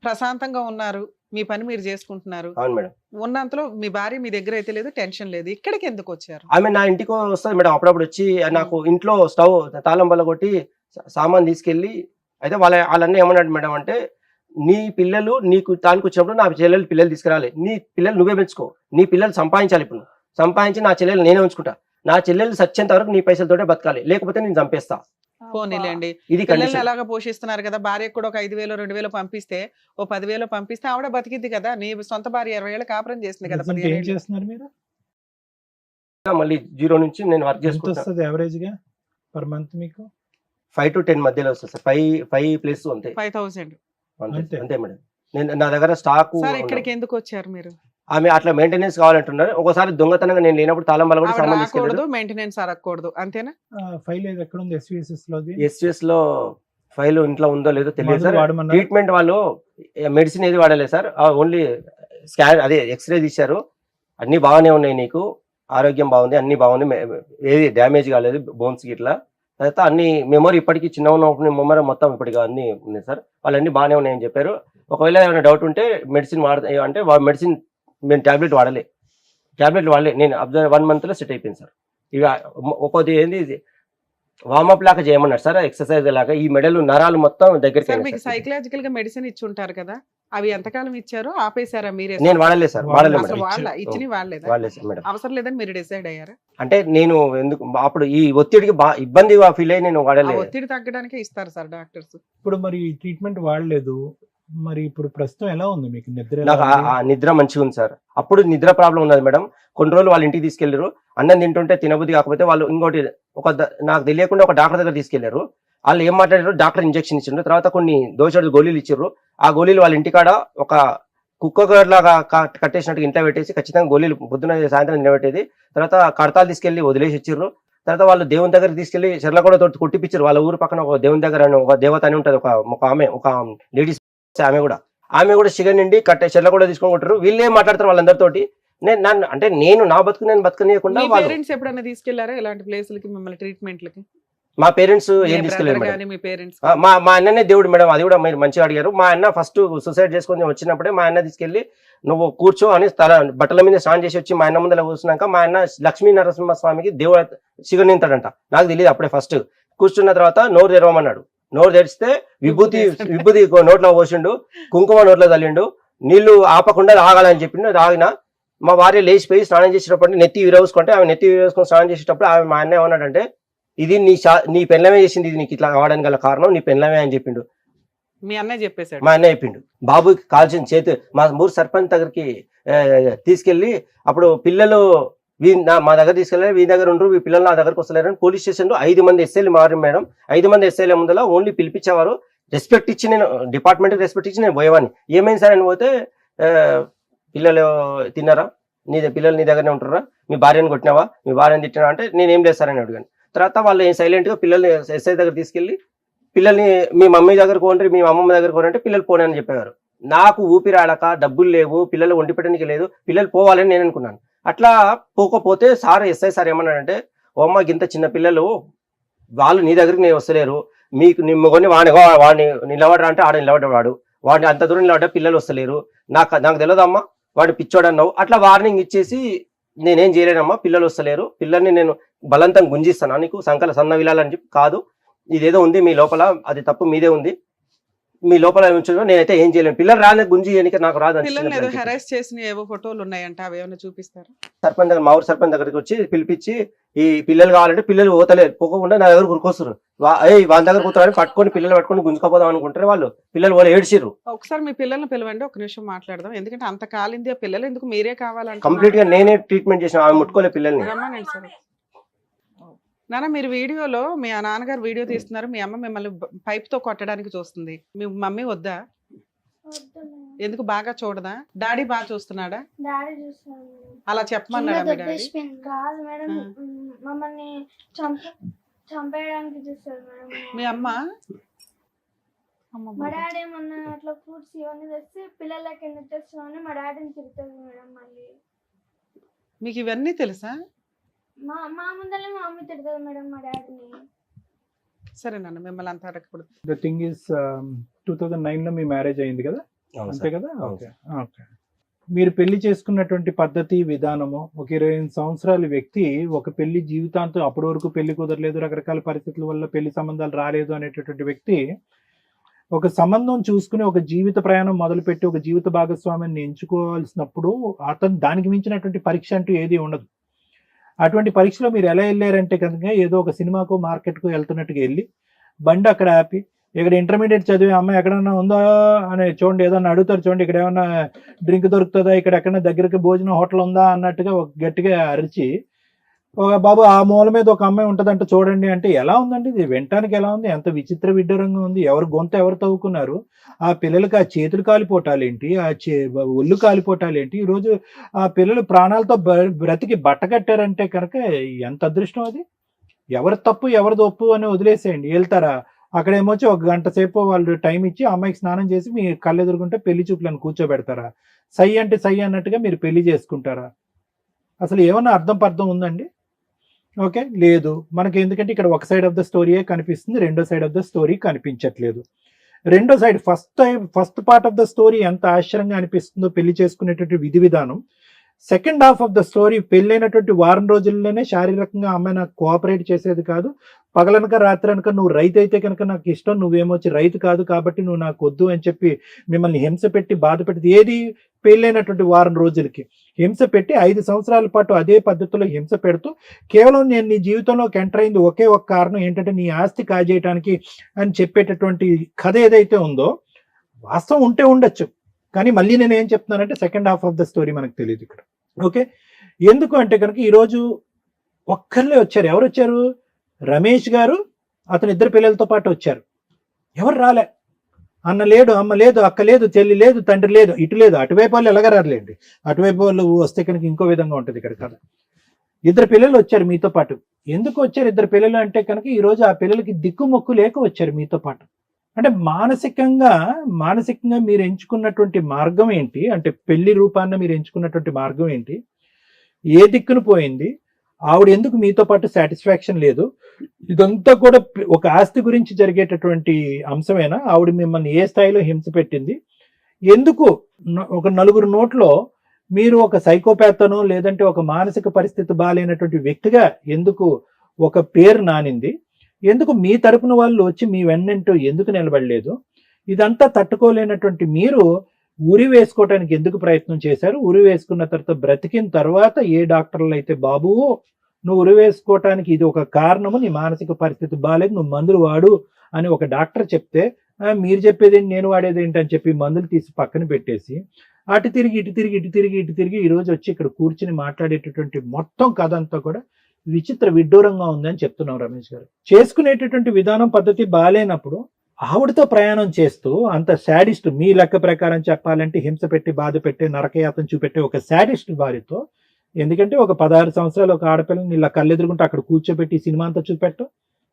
ప్రశాంతంగా ఉన్నారు, మీ పని మీరు చేసుకుంటున్నారు. అవును మేడం. ఉన్నంతలో మీ భార్య మీ దగ్గర అయితే లేదు, టెన్షన్ లేదు. ఇక్కడికి ఎందుకు వచ్చారు? ఆమె నా ఇంటికి వస్తుంది మేడం, అప్పుడప్పుడు వచ్చి నాకు ఇంట్లో స్టవ్ తాళం బల్ల కొట్టి సామాన్ తీసుకెళ్లి, అయితే వాళ్ళన్నీ ఏమన్నాడు మేడం అంటే, నీ పిల్లలు నీకు తానికి వచ్చినప్పుడు నా పిల్లలు తీసుకురాలి, నీ పిల్లలు నువ్వే పెంచుకో, నీ పిల్లలు సంపాదించాలి, ఇప్పుడు సంపాదించి నా చెల్లెలు నేనే ఉంచుకుంటా, నా చెల్లెలు సచ్చేంత వరకు నీ పైసలతోటే బతకాలి, లేకపోతే నేను చంపేస్తా. పోనీలేండి, ఇది పిల్లల్ని ఎలాగ పోషిస్తున్నారు కదా, భార్యకు కూడా ఒక 5,000 2,000 పంపిస్తే, ఓ 10,000 పంపిస్తే ఆవిడ బతికిద్ది కదా. నీ సొంత భార్య 20 ఏళ్ళు కాపురం చేసింది కదా. మళ్ళీ 0 నుంచి నేను వర్క్ చేసుకుంటాను. యావరేజ్ గా పర్ మంత్ మీకు 5 to 10 మధ్యలో వస్తుంది సార్. 5+ అంతే, 5,000 అంతే మేడం. నేను నా దగ్గర స్టాక్. ఇక్కడికి ఎందుకు వచ్చారు మీరు? ఆమె అట్లా మెయింటెనెన్స్ కావాలంటున్నారు. ఒకసారి దొంగతనంగా నేను లేనప్పుడు తాళం బల్ల కూడా సామాన్ తీసుకెళ్ళదు, మెయింటెనెన్స్ అడగకూడదు, అంతేనా? ఫైల్ ఎక్కడ ఉంది? SVS లో ఫైల్ ఇంట్లో ఉందో లేదో తెలియదు సార్. ట్రీట్మెంట్ వాళ్ళు మెడిసిన్ ఏది వాడలేదు సార్, ఓన్లీ స్కాన్ అదే ఎక్స్రే తీశారు, అన్ని బాగానే ఉన్నాయి, నీకు ఆరోగ్యం బాగుంది, అన్ని బాగుంది, ఏది డ్యామేజ్ కాలేదు బోన్స్ గిట్లా. తర్వాత అన్ని మెమరీ ఇప్పటికీ చిన్న ఉన్నప్పుడు మెమరీ మొత్తం ఇప్పటికి అన్ని ఉన్నాయి సార్, వాళ్ళన్నీ బాగానే ఉన్నాయని చెప్పారు. ఒకవేళ ఏమైనా డౌట్ ఉంటే మెడిసిన్ అంటే మెడిసిన్ మేము టాబ్లెట్లు వాడలే, నేను 1 month లో సెట్ అయిపోయింది సార్. ఇక ఒక్కొక్కటి ఏంది వార్మప్ లాగా చేయమన్నారు సార్, ఎక్సర్సైజ్ లాగా. ఈ మెడలు నరాలు మొత్తం దగ్గరికి. మీకు సైకలాజికల్ గా మెడిసిన్ ఇచ్చి ఉంటారు కదా, అవి ఎంతకాలం ఇచ్చారో ఆపేసారా మీరే? నేను వాడలేదు సార్, ఇచ్చి వాడలేదు మేడం. అవసరం లేదని మీరు డిసైడ్ అయ్యారా? అంటే నేను ఎందుకు అప్పుడు ఈ ఒత్తిడికి ఇబ్బంది ఫీల్ అయ్యి నేను వాడలేదు. ఒత్తిడి తగ్గడానికే ఇస్తారు సార్ డాక్టర్స్. ఇప్పుడు మరి ట్రీట్మెంట్ వాడలేదు, మరి ఇప్పుడు ప్రస్తుతం ఎలా ఉంది మీకు? నాకు నిద్ర మంచిగా ఉంది సార్. అప్పుడు నిద్ర ప్రాబ్లం ఉన్నది మేడం. కొన్ని రోజులు వాళ్ళ ఇంటికి తీసుకెళ్లారు, అన్నం తింటుంటే తినబుద్ధి కాకపోతే వాళ్ళు ఇంకోటి నాకు తెలియకుండా ఒక డాక్టర్ దగ్గర తీసుకెళ్లారు. వాళ్ళు ఏం మాట్లాడారు, డాక్టర్ ఇంజెక్షన్ ఇచ్చిండ్రు, తర్వాత కొన్ని దోషాలు గోళీలు ఇచ్చారు. ఆ గోళీలు వాళ్ళ ఇంటికాడ ఒక కుక్క లాగా కట్టేసినట్టు ఇంట్లో పెట్టేసి ఖచ్చితంగా గోళీలు పొద్దున సాయంత్రం నిలబెట్టేది. తర్వాత కడతాలు తీసుకెళ్లి వదిలేసి ఇచ్చారు. తర్వాత వాళ్ళు దేవుని దగ్గర తీసుకెళ్లి చెర్ల కూడా కొట్టిపించారు. వాళ్ళ ఊరు పక్కన ఒక దేవుని దగ్గర ఒక దేవత అని ఉంటది, ఒక లేడీస్, ఆమె కూడా షుగర్ నిండి చెర్ల కూడా తీసుకొని కొట్టారు. వీళ్ళు ఏం మాట్లాడతారు వాళ్ళందరితోటి. నేను నా బతుకు నేను బతకనీయకుండా. పేరెంట్స్ ఎప్పుడైనా తీసుకెళ్లారా ఇలాంటి ప్లేసులకి, మిమ్మల్ని ట్రీట్మెంట్లకి? మా పేరెంట్స్ ఏం తీసుకెళ్ళారు మేడం. మా అన్ననే దేవుడు మేడం, అది కూడా మీరు మంచిగా అడిగారు. మా అన్న ఫస్ట్ సూసైడ్ చేసుకొని వచ్చినప్పుడే మా అన్న తీసుకెళ్లి నువ్వు కూర్చో అని బట్టల మీద స్నానం చేసి వచ్చి మా అన్న ముందర కూర్చున్నాక మా అన్న లక్ష్మీ నరసింహస్వామికి దేవుడు షుగర్ నింతాడంట. నాకు తెలియదు అప్పుడే. ఫస్ట్ కూర్చున్న తర్వాత నోరు తెరవమన్నాడు. నోరు తెరిస్తే విభూతి నోట్లో పోసిండు, కుంకుమ నోట్లో తల్లిండు, నీళ్లు ఆపకుండా తాగాలని చెప్పిండు. తాగిన మా భార్య లేచిపోయి స్నానం చేసేటప్పుడు నెత్తి విరవసుకుంటే ఆమె నెత్తి విరవసుకొని స్నానం చేసేటప్పుడు ఆమె మా అన్న ఏమన్నాడంటే, ఇది నీ పెళ్ళమే చేసింది, ఇది నీకు ఇట్లా కావడానికి గల కారణం నీ పెళ్ళమే అని చెప్పిండు. మీ అన్నయ్య చెప్పేశాడు. మా అన్నయ్య చెప్పిండు. బాబుకి కాల్చిన చేతి మా ఊరు సర్పంచ్ దగ్గరికి తీసుకెళ్లి అప్పుడు పిల్లలు మా దగ్గర తీసుకెళ్ళారు, వీరి దగ్గర ఉండరు, ఈ పిల్లలు నా దగ్గరకు వస్తలేరని పోలీస్ స్టేషన్ లో 5 మంది ఎస్ఐలు మారు మేడం. 5 మంది ఎస్ఐల ముందర ఓన్లీ పిలిపించేవారు. రెస్పెక్ట్ ఇచ్చి నేను డిపార్ట్మెంట్ రెస్పెక్ట్ ఇచ్చి నేను పోయేవాడిని. ఏమైంది సార్ అని పోతే, పిల్లలు తిన్నారా, పిల్లలు నీ దగ్గరనే ఉంటారా, మీ భార్యను కొట్టినావా, మీ భార్యను తిట్టినా అంటే నేనేం లేదు సార్ అని అడిగాను. తర్వాత వాళ్ళు సైలెంట్ గా పిల్లల్ని ఎస్ఐ దగ్గర తీసుకెళ్లి పిల్లల్ని మీ మమ్మీ దగ్గర పోండి, మీ అమ్మమ్మ దగ్గర పోనంటే పిల్లలు పోనీ అని చెప్పేవారు. నాకు ఊపిరాడక, డబ్బులు లేవు, పిల్లలు వండి పెట్టడానికి లేదు, పిల్లలు పోవాలని నేను అనుకున్నాను. అట్లా పోకపోతే సార్ ఎస్ఐ సార్ ఏమన్నాడంటే, ఓ అమ్మ ఇంత చిన్న పిల్లలు వాళ్ళు నీ దగ్గరికి నేను వస్తలేరు, మీకు నిమ్మకొని వాడిని నిలబడరా అంటే ఆడ నిలబడ్డాడు, వాడిని అంత దూరం నిలబడ్డా పిల్లలు వస్తలేరు, నాకు తెలియదమ్మా వాడు పిచ్చోడు అన్నావు. అట్లా వార్నింగ్ ఇచ్చేసి నేనేం చేయలేనమ్మా, పిల్లలు వస్తలేరు, పిల్లల్ని నేను బలవంతం గుంజిస్తాను, నీకు సంకల సన్న విలాలని చెప్పి కాదు, ఇదేదో ఉంది మీ లోపల, అది తప్పు మీదే ఉంది, మీ లోపల ఉంచున్నా నేనైతే ఏం చేయలేను, పిల్లలు రాని గుంజి నాకు రాదు. పిల్లల్ని ఏదో హెరాస్ చేసిన ఏవో ఫోటోలు ఉన్నాయంట, అవి ఏమైనా చూపిస్తారు? సర్పంచ్ దగ్గర, మా ఊరు సర్పంచ్ దగ్గరికి వచ్చి పిలిపించి ఈ పిల్లలు కావాలంటే పిల్లలు పోతలేరు, పోకుండా నా దగ్గర గురికొస్తారు, వాళ్ళ దగ్గర కూర్చోని పట్టుకొని పిల్లలు పట్టుకొని గుంజుకోపోదాం అనుకుంటారు వాళ్ళు, పిల్లలు వాళ్ళు ఏడ్చిర్రు. ఒకసారి మీ పిల్లల్ని పిలవండి, ఒక నిమిషం మాట్లాడదాం, ఎందుకంటే అంత కాలింది ఆ పిల్లలు ఎందుకు మీరే కావాలంటే కంప్లీట్ గా నేనే ట్రీట్మెంట్ చేసిన, ఆమె ముట్టుకోలే పిల్లల్ని. రమ్మనండి సార్. నాన్న మీరు వీడియోలో మీ నాన్నగారు వీడియో తీస్తున్నారు, మీ అమ్మ మిమ్మల్ని పైప్ తో కొట్టడానికి చూస్తుంది, మీ మమ్మీ వద్దా? ఎందుకు బాగా చూడదా? డాడీ బాగా చూస్తున్నాడా? డాడీ చూస్తున్నాడు. అలా చెప్పమన్నాడా మీ డాడీ? కాదు మేడం, మమ్మల్ని చంపేయడానికి చూస్తారు మేడం. మీ అమ్మ మా డాడీ ఏమన్నా అట్లా ఫ్రూట్స్ ఇవన్నీ తెస్తే పిల్లలకి ఎందుకు తెస్తామని మా డాడీని తిరుగుతుంది మేడం. మళ్ళీ మీకు ఇవన్నీ తెలుసా? మా ముందరే మా మమ్మీ తిడుతుంది మేడం మా డాడీని. సరే నాన్న, మిమ్మల్ని అంత అడగకూడదు. ద థింగ్ ఇస్ 2009 లో మీ మ్యారేజ్ అయింది కదా, అవును అంతే సార్. కదా? అవును ఓకే ఓకే. మీరు పెళ్లి చేసుకున్నటువంటి పద్ధతి విధానము, ఒక 28 సంవత్సరాల వ్యక్తి ఒక పెళ్లి జీవితాంతం, అప్పటి వరకు పెళ్లి కుదరలేదు, రకరకాల పరిస్థితుల వల్ల పెళ్లి సంబంధాలు రాలేదు అనేటటువంటి వ్యక్తి ఒక సంబంధం చూసుకుని ఒక జీవిత ప్రయాణం మొదలుపెట్టి ఒక జీవిత భాగస్వామిని ఎంచుకోవాల్సినప్పుడు అతను దానికి మించినటువంటి పరీక్ష అంటూ ఏది ఉండదు. అటువంటి పరీక్షలో మీరు ఎలా వెళ్ళారంటే కనుక ఏదో ఒక సినిమాకు మార్కెట్కు వెళ్తున్నట్టుగా వెళ్ళి బండి అక్కడ ఆపి, ఇక్కడ ఇంటర్మీడియట్ చదివే అమ్మాయి ఎక్కడన్నా ఉందా అని చూడండి, ఏదన్నా అడుగుతారు చూడండి, ఇక్కడ ఏమన్నా డ్రింక్ దొరుకుతుందా, ఇక్కడ ఎక్కడన్నా దగ్గరికి భోజనం హోటల్ ఉందా అన్నట్టుగా ఒక గట్టిగా అరిచి, ఒక బాబు ఆ మూల మీద ఒక అమ్మాయి ఉంటుందంటే చూడండి అంటే ఎలా ఉందండి ఇది? వినటానికి ఎలా ఉంది? ఎంత విచిత్ర విడ్డూరంగా ఉంది. ఎవరు గొంత ఎవరు తవ్వుకున్నారు? ఆ పిల్లలకి ఆ చేతులు కాలిపోటాలేంటి, ఒళ్ళు కాలిపోటాలేంటి? ఈరోజు ఆ పిల్లలు ప్రాణాలతో బ్రతికి బట్ట కట్టారంటే కనుక ఎంత అదృష్టం అది. ఎవరి తప్పు ఎవరిది ఒప్పు అని వదిలేసేయండి, వెళ్తారా అక్కడేమొచ్చి ఒక గంట సేపు వాళ్ళు టైం ఇచ్చి అమ్మాయికి స్నానం చేసి మీ కళ్ళు ఎదురుకుంటే పెళ్లి చూపులను కూర్చోబెడతారా? సై అంటే సై అన్నట్టుగా మీరు పెళ్లి చేసుకుంటారా? అసలు ఏమన్నా అర్థం పర్థం ఉందండి? ఓకే, లేదు మనకి. ఎందుకంటే ఇక్కడ ఒక సైడ్ ఆఫ్ ద స్టోరీయే కనిపిస్తుంది, రెండో సైడ్ ఆఫ్ ద స్టోరీ కనిపించట్లేదు. రెండో side first part of the story ఎంత ఆశ్చర్యంగా అనిపిస్తుందో పెళ్లి చేసుకునేటువంటి విధి విధానం. Second half of the story పెళ్ళైనటువంటి వారం రోజుల్లోనే శారీరకంగా అమ్మాయి నాకు కోఆపరేట్ చేసేది కాదు, పగలనక రాత్రి అనక నువ్వు రైతు అయితే కనుక నాకు ఇష్టం, నువ్వేమొచ్చి రైతు కాదు కాబట్టి నువ్వు నాకు వద్దు అని చెప్పి మిమ్మల్ని హింస పెట్టి బాధ పెట్టి, ఏది పెళ్ళైనటువంటి వారం రోజులకి హింస పెట్టి 5 సంవత్సరాల పాటు అదే పద్ధతిలో హింస పెడుతూ కేవలం నేను నీ జీవితంలోకి ఎంటర్ అయింది ఒకే ఒక కారణం ఏంటంటే నీ ఆస్తి కాజేయటానికి అని చెప్పేటటువంటి కథ ఏదైతే ఉందో వాస్తవం ఉంటే ఉండొచ్చు, కానీ మళ్ళీ నేను ఏం చెప్తున్నానంటే second half of the story మనకు తెలియదు ఇక్కడ. ఓకే, ఎందుకు అంటే కనుక ఈరోజు ఒక్కర్లే వచ్చారు. ఎవరు వచ్చారు? రమేష్ గారు అతని 2 పిల్లలతో పాటు వచ్చారు. ఎవరు రాలే. అన్న లేడు, అమ్మ లేదు, అక్క లేదు, చెల్లి లేదు, తండ్రి లేదు, ఇటు లేదు. అటువైపు వాళ్ళు ఎలాగరారులేండి, అటువైపు వాళ్ళు వస్తే కనుక ఇంకో విధంగా ఉంటుంది ఇక్కడ కదా. 2 పిల్లలు వచ్చారు మీతో పాటు. ఎందుకు వచ్చారు 2 పిల్లలు అంటే కనుక ఈరోజు ఆ పిల్లలకి దిక్కుమొక్కు లేక వచ్చారు మీతో పాటు. అంటే మానసికంగా మీరు ఎంచుకున్నటువంటి మార్గం ఏంటి, అంటే పెళ్లి రూపాన్ని మీరు ఎంచుకున్నటువంటి మార్గం ఏంటి, ఏ దిక్కును పోయింది, ఆవిడ ఎందుకు మీతో పాటు సాటిస్ఫాక్షన్ లేదు, ఇదంతా కూడా ఒక ఆస్తి గురించి జరిగేటటువంటి అంశమేనా? ఆవిడ మిమ్మల్ని ఏ స్థాయిలో హింస పెట్టింది, ఎందుకు ఒక 4 నోట్లో మీరు ఒక సైకోపాతనో లేదంటే ఒక మానసిక పరిస్థితి బాగాలేనటువంటి వ్యక్తిగా ఎందుకు ఒక పేరు నానింది, ఎందుకు మీ తరపున వాళ్ళు వచ్చి మీ వెన్నంటూ ఎందుకు నిలబడలేదు, ఇదంతా తట్టుకోలేనటువంటి మీరు ఉరి వేసుకోవటానికి ఎందుకు ప్రయత్నం చేశారు? ఉరి వేసుకున్న తర్వాత బ్రతికిన తర్వాత ఏ డాక్టర్లు అయితే బాబు నువ్వు ఉరి వేసుకోవటానికి ఇది ఒక కారణము, నీ మానసిక పరిస్థితి బాగాలేదు, నువ్వు మందులు వాడు అని ఒక డాక్టర్ చెప్తే మీరు చెప్పేది నేను వాడేది ఏంటని చెప్పి మందులు తీసి పక్కన పెట్టేసి అటు తిరిగి ఇటు తిరిగి ఇటు తిరిగి ఇటు తిరిగి ఈరోజు వచ్చి ఇక్కడ కూర్చుని మాట్లాడేటటువంటి మొత్తం కథ అంతా కూడా విచిత్ర విడ్డూరంగా ఉందని చెప్తున్నాం రమేష్ గారు. చేసుకునేటటువంటి విధానం పద్ధతి బాగాలేనప్పుడు ఆవిడతో ప్రయాణం చేస్తూ అంత శాడిస్ట్, మీ లెక్క ప్రకారం చెప్పాలంటే హింస పెట్టి బాధ పెట్టి నరకయాతన చూపెట్టే ఒక శాడిస్ట్ భార్యతో, ఎందుకంటే ఒక 16 సంవత్సరాలు ఒక ఆడపిల్లని ఇలా కళ్ళెదురుకుంటే అక్కడ కూర్చోబెట్టి సినిమా అంతా చూపెట్టం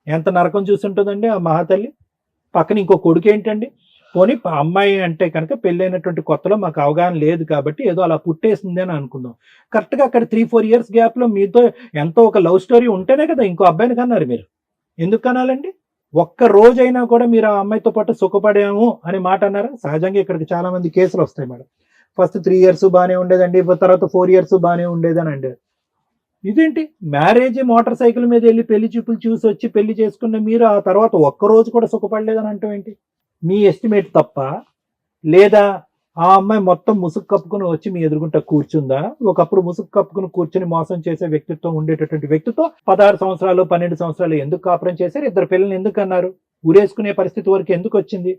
ఎంత నరకం చూస్తుంటుందండి ఆ మహాతల్లి. పక్కన ఇంకో కొడుకు ఏంటండి? పోనీ అమ్మాయి అంటే కనుక పెళ్ళైనటువంటి కొత్తలో మాకు అవగాహన లేదు కాబట్టి ఏదో అలా పుట్టేసింది అని అనుకుందాం. కరెక్ట్గా అక్కడ 3-4 ఇయర్స్ గ్యాప్లో మీతో ఎంతో ఒక లవ్ స్టోరీ ఉంటేనే కదా ఇంకో అబ్బాయిని కన్నారు మీరు. ఎందుకు కనాలండి? ఒక్క రోజైనా కూడా మీరు ఆ అమ్మాయితో పాటు సుఖపడాము అనే మాట అన్నారా? సహజంగా ఇక్కడికి చాలా మంది కేసులు వస్తాయి మేడం. ఫస్ట్ 3 ఇయర్స్ బాగానే ఉండేదండి, తర్వాత 4 ఇయర్స్ బాగానే ఉండేదని అండి. ఇదేంటి మ్యారేజ్ మోటార్ సైకిల్ మీద వెళ్ళి పెళ్లి చూపులు చూసి వచ్చి పెళ్లి చేసుకున్న మీరు ఆ తర్వాత ఒక్కరోజు కూడా సుఖపడలేదని అంటాం ఏంటి? మీ ఎస్టిమేట్ తప్ప, లేదా ఆ అమ్మాయి మొత్తం ముసుగు కప్పుకుని వచ్చి మీ ఎదురుగుంట కూర్చుందా? ఒకప్పుడు ముసుగు కప్పుకుని కూర్చుని మోసం చేసే వ్యక్తిత్వం ఉండేటటువంటి వ్యక్తితో 16 సంవత్సరాలు 12 సంవత్సరాలు ఎందుకు కాపురం చేశారు? 2 పిల్లల్ని ఎందుకు అన్నారు? ఊరేసుకునే పరిస్థితి వరకు ఎందుకు వచ్చింది?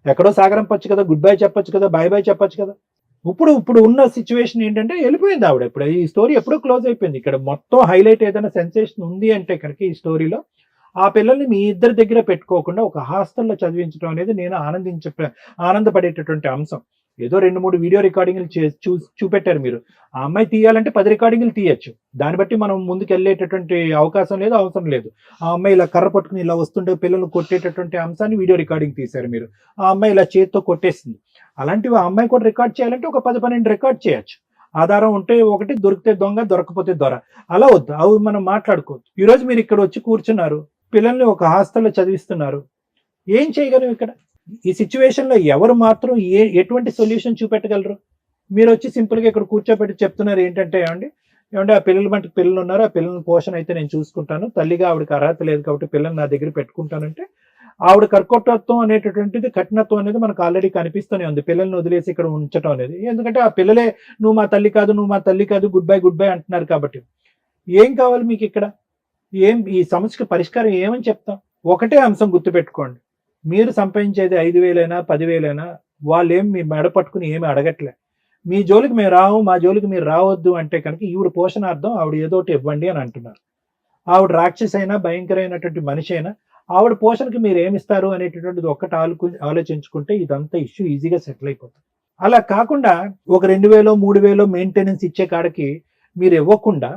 ఎక్కడో సాగరం పచ్చు కదా, గుడ్ బై చెప్పొచ్చు కదా, బై బై చెప్పొచ్చు కదా. ఇప్పుడు ఉన్న సిచ్యువేషన్ ఏంటంటే వెళ్ళిపోయింది ఆవిడ. ఇప్పుడు ఈ స్టోరీ ఎప్పుడో క్లోజ్ అయిపోయింది. ఇక్కడ మొత్తం హైలైట్ ఏదైనా సెన్సేషన్ ఉంది అంటే కనుక ఈ స్టోరీలో ఆ పిల్లల్ని మీ ఇద్దరి దగ్గర పెట్టుకోకుండా ఒక హాస్టల్లో చదివించడం అనేది నేను ఆనందపడేటటువంటి అంశం. ఏదో 2-3 వీడియో రికార్డింగ్లు చూపెట్టారు మీరు. ఆ అమ్మాయి తీయాలంటే 10 రికార్డింగ్లు తీయచ్చు. దాన్ని బట్టి మనం ముందుకు వెళ్ళేటటువంటి అవకాశం లేదు, అవసరం లేదు. ఆ అమ్మాయి ఇలా కర్ర పట్టుకుని ఇలా వస్తుంటే పిల్లలు కొట్టేటటువంటి అంశాన్ని వీడియో రికార్డింగ్ తీశారు మీరు. ఆ అమ్మాయి ఇలా చేతితో కొట్టేస్తుంది. అలాంటివి ఆ అమ్మాయి కూడా రికార్డ్ చేయాలంటే ఒక 10-12 రికార్డ్ చేయొచ్చు. ఆధారం ఉంటే ఒకటి, దొరికితే దొంగ, దొరకపోతే దొర. అలా వద్దు, అవి మనం మాట్లాడుకోవద్దు. ఈరోజు మీరు ఇక్కడ వచ్చి కూర్చున్నారు, పిల్లల్ని ఒక హాస్టల్లో చదివిస్తున్నారు. ఏం చేయగలం ఇక్కడ? ఈ సిచ్యువేషన్లో ఎవరు మాత్రం ఎటువంటి సొల్యూషన్ చూపెట్టగలరు? మీరు వచ్చి సింపుల్గా ఇక్కడ కూర్చోబెట్టి చెప్తున్నారు ఏంటంటే, ఏమంటే ఆ పిల్లల మటుకు పిల్లలు ఉన్నారు, ఆ పిల్లల పోషణ అయితే నేను చూసుకుంటాను, తల్లిగా ఆవిడకి అర్హత లేదు కాబట్టి పిల్లల్ని నా దగ్గర పెట్టుకుంటానంటే, ఆవిడ కర్కటత్వం అనేటటువంటిది, కఠినత్వం అనేది మనకు ఆల్రెడీ కనిపిస్తూనే ఉంది. పిల్లల్ని వదిలేసి ఇక్కడ ఉంచడం అనేది. ఎందుకంటే ఆ పిల్లలే నువ్వు మా తల్లి కాదు, నువ్వు మా తల్లి కాదు, గుడ్ బై అంటున్నారు కాబట్టి. ఏం కావాలి మీకు ఇక్కడ? ఈ సమస్యకి పరిష్కారం ఏమని చెప్తాం? ఒకటే అంశం గుర్తుపెట్టుకోండి, మీరు సంపాదించేది 5,000 10,000, వాళ్ళేం మీ మెడ పట్టుకుని ఏమి అడగట్లే. మీ జోలికి మేము రావు, మా జోలికి మీరు రావద్దు అంటే కనుక ఈవిడ పోషణార్థం ఆవిడ ఏదో ఒకటి ఇవ్వండి అని అంటున్నారు. ఆవిడ రాక్షసి అయినా, భయంకరమైనటువంటి మనిషి అయినా, ఆవిడ పోషణకి మీరు ఏమిస్తారు అనేటటువంటిది ఒక్కటి ఆలోచించుకుంటే ఇదంతా ఇష్యూ ఈజీగా సెటిల్ అయిపోతుంది. అలా కాకుండా ఒక 2,000 3,000 మెయింటెనెన్స్ ఇచ్చే కాడకి మీరు ఇవ్వకుండా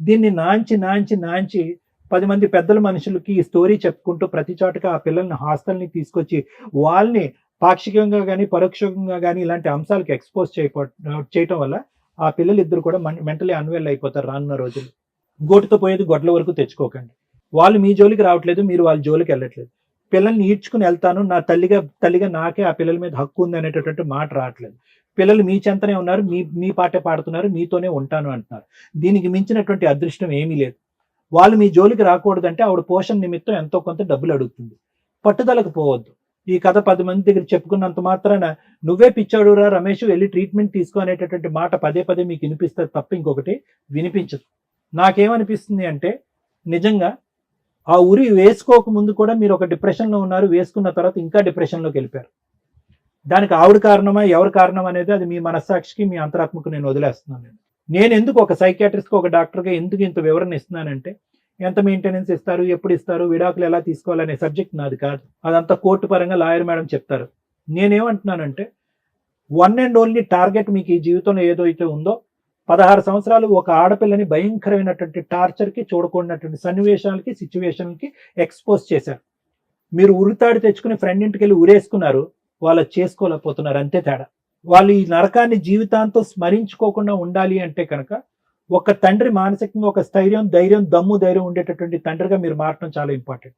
దీన్ని నాంచి 10 మంది పెద్దల మనుషులకి ఈ స్టోరీ చెప్పుకుంటూ ప్రతి చోటగా ఆ పిల్లల్ని హాస్టల్ని తీసుకొచ్చి వాళ్ళని పాక్షికంగా కానీ పరోక్షంగా కానీ ఇలాంటి అంశాలకు ఎక్స్పోజ్ చేయటం వల్ల ఆ పిల్లలు ఇద్దరు కూడా మెంటలీ అన్వెల్ అయిపోతారు రానున్న రోజులు. గోటుతో పోయేది గొడ్ల వరకు తెచ్చుకోకండి. వాళ్ళు మీ జోలికి రావట్లేదు, మీరు వాళ్ళ జోలికి వెళ్ళట్లేదు. పిల్లల్ని ఈడ్చుకుని వెళ్తాను, నా తల్లిగా నాకే ఆ పిల్లల మీద హక్కు ఉంది అనేటటువంటి మాట రావట్లేదు. పిల్లలు మీ చెంతనే ఉన్నారు, మీ పాటే పాడుతున్నారు, మీతోనే ఉంటాను అంటున్నారు. దీనికి మించినటువంటి అదృష్టం ఏమీ లేదు. వాళ్ళు మీ జోలికి రాకూడదంటే ఆవిడ పోషణ నిమిత్తం ఎంతో కొంత డబ్బులు అడుగుతుంది. పట్టుదలకు పోవద్దు. ఈ కథ 10 మంది దగ్గర చెప్పుకున్నంత మాత్రాన నువ్వే పిచ్చాడురా రమేష్, వెళ్ళి ట్రీట్మెంట్ తీసుకో అనేటటువంటి మాట పదే మీకు వినిపిస్తుంది తప్ప ఇంకొకటి వినిపించదు. నాకేమనిపిస్తుంది అంటే, నిజంగా ఆ ఉరి వేసుకోక ముందు కూడా మీరు ఒక డిప్రెషన్లో ఉన్నారు, వేసుకున్న తర్వాత ఇంకా డిప్రెషన్లోకి వెళ్ళిపోయారు. దానికి ఆవిడ కారణమా, ఎవరు కారణం అనేది అది మీ మనస్సాక్షికి, మీ అంతరాత్మకు నేను వదిలేస్తున్నాను. నేను ఎందుకు ఒక సైకియాట్రిస్ట్కి, ఒక డాక్టర్గా ఎందుకు ఇంత వివరణ ఇస్తున్నానంటే, ఎంత మెయింటెనెన్స్ ఇస్తారు, ఎప్పుడు ఇస్తారు, విడాకులు ఎలా తీసుకోవాలనే సబ్జెక్ట్ నాది కాదు. అదంతా కోర్టు పరంగా లాయర్ మేడం చెప్తారు. నేనేమంటున్నానంటే, వన్ అండ్ ఓన్లీ టార్గెట్ మీకు ఈ జీవితంలో ఏదో అయితే ఉందో, 16 సంవత్సరాలు ఒక ఆడపిల్లని భయంకరమైనటువంటి టార్చర్కి, చూడకూడనటువంటి సన్నివేశాలకి, సిచ్యువేషన్కి ఎక్స్పోజ్ చేశారు. మీరు ఉరితాడు తెచ్చుకుని ఫ్రెండ్ ఇంటికి వెళ్ళి ఉరేసుకున్నారు, వాళ్ళు చేసుకోలేకపోతున్నారు, అంతే తేడా. వాళ్ళు ఈ నరకాన్ని జీవితాంతం స్మరించుకోకుండా ఉండాలి అంటే కనుక ఒక తండ్రి మానసికంగా ఒక స్థైర్యం, ధైర్యం, ధైర్యం ఉండేటటువంటి తండ్రిగా మీరు మారటం చాలా ఇంపార్టెంట్.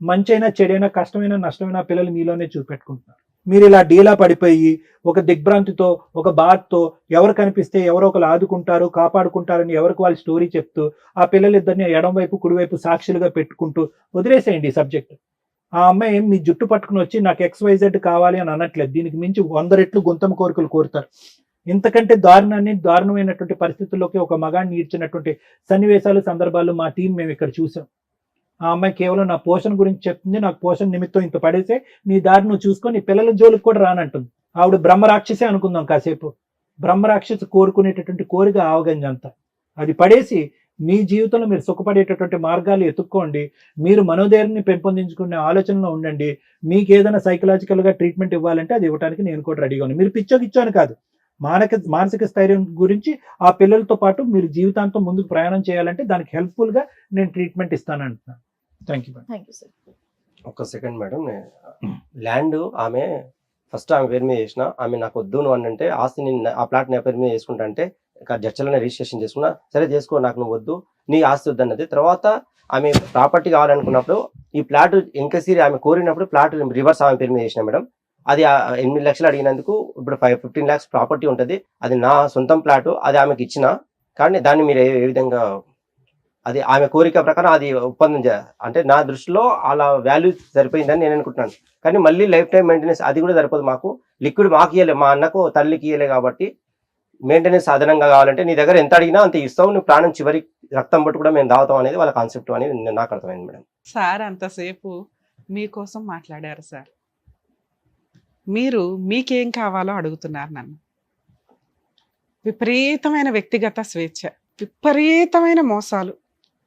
మంచైనా చెడైనా, కష్టమైనా నష్టమైనా పిల్లలు మీలోనే చూపెట్టుకుంటున్నారు. మీరు ఇలా డీలా పడిపోయి ఒక దిగ్భ్రాంతితో, ఒక బాధతో, ఎవరు కనిపిస్తే ఎవరో ఒకరు ఆదుకుంటారు, కాపాడుకుంటారని ఎవరికి వాళ్ళు స్టోరీ చెప్తూ ఆ పిల్లలిద్దరిని ఎడం వైపు కుడివైపు సాక్షులుగా పెట్టుకుంటూ వదిలేసేయండి ఈ సబ్జెక్ట్. ఆ అమ్మాయి మీ జుట్టు పట్టుకుని వచ్చి నాకు XYZ కావాలి అని అనట్లేదు. దీనికి మించి 100 రెట్లు గుంతమ కోరికలు కోరుతారు. ఇంతకంటే దారుణమైనటువంటి పరిస్థితుల్లోకి ఒక మగాన్ని ఈడ్చినటువంటి సన్నివేశాలు, సందర్భాలు మా టీం మేము ఇక్కడ చూసాం. ఆ అమ్మాయి కేవలం నా పోషణ గురించి చెప్తుంది, నాకు పోషణ నిమిత్తం ఇంత పడేసే, నీ దారి నువ్వు చూసుకొని నీ పిల్లల జోలికి కూడా రానంటుంది. ఆవిడ బ్రహ్మరాక్షసే అనుకుందాం కాసేపు. బ్రహ్మరాక్షసి కోరుకునేటటువంటి కోరిక ఆవగంజంతా. అది పడేసి మీ జీవితంలో మీరు సుఖపడేటటువంటి మార్గాలు ఎత్తుక్కోండి. మీరు మనోధైర్యాన్ని పెంపొందించుకునే ఆలోచనలో ఉండండి. మీకు ఏదైనా సైకలాజికల్గా ట్రీట్మెంట్ ఇవ్వాలంటే అది ఇవ్వడానికి నేను కూడా రెడీగా ఉన్నాను. మీరు పిచ్చోకిచ్చాను కాదు, మానసిక స్థైర్యం గురించి ఆ పిల్లలతో పాటు మీరు జీవితాంతం ముందుకు ప్రయాణం చేయాలంటే దానికి హెల్ప్ఫుల్గా నేను ట్రీట్మెంట్ ఇస్తాను అంటున్నాను. Thank you sir. ఒక సెకండ్ మేడం, ల్యాండ్ ఆమె ఫస్ట్ ఆమె పేరు మీద చేసిన, ఆమె నాకు వద్దు నువ్వు అంటే ఆస్తి నేను ఆ ప్లాట్ నా పేరు మీద చేసుకుంటా అంటే జడ్చలోనే రిజిస్ట్రేషన్ చేసుకున్నా, సరే చేసుకో నాకు నువ్వు వద్దు నీ ఆస్తి వద్దు అన్నది. తర్వాత ఆమె ప్రాపర్టీ కావాలనుకున్నప్పుడు ఈ ప్లాట్ ఇంకసీరి ఆమె కోరినప్పుడు ప్లాట్ రివర్స్ ఆమె పేరు మీద చేసిన మేడం. అది 8 లక్షలు అడిగినందుకు ఇప్పుడు 15 lakhs ప్రాపర్టీ ఉంటుంది, అది నా సొంతం ప్లాట్, అది ఆమెకి ఇచ్చిన. కానీ దాన్ని మీరు ఏ విధంగా, అది ఆమె కోరిక ప్రకారం అది ఒప్పందం అంటే నా దృష్టిలో అలా వాల్యూ సరిపోయిందని నేను అనుకుంటున్నాను. కానీ మళ్ళీ లైఫ్ టైం మెయింటెనెన్స్ అది కూడా సరిపోదు, మాకు లిక్విడ్ మాకు ఇయ్యలే, మా అన్నకు తల్లికి ఇయ్యలే. కాబట్టి మెయింటెనెన్స్ అదనంగా కావాలంటే నీ దగ్గర ఎంత అడిగినా అంత ఇస్తావు, నువ్వు ప్రాణం చివరి రక్తం పట్టు కూడా మేము దావుతాం అనేది వాళ్ళ కాన్సెప్ట్ అనేది నాకు అర్థమైంది మేడం. సార్ అంతసేపు మీకోసం మాట్లాడారు సార్, మీరు మీకేం కావాలో అడుగుతున్నారు నన్ను. విపరీతమైన వ్యక్తిగత స్వేచ్ఛ, విపరీతమైన మోసాలు,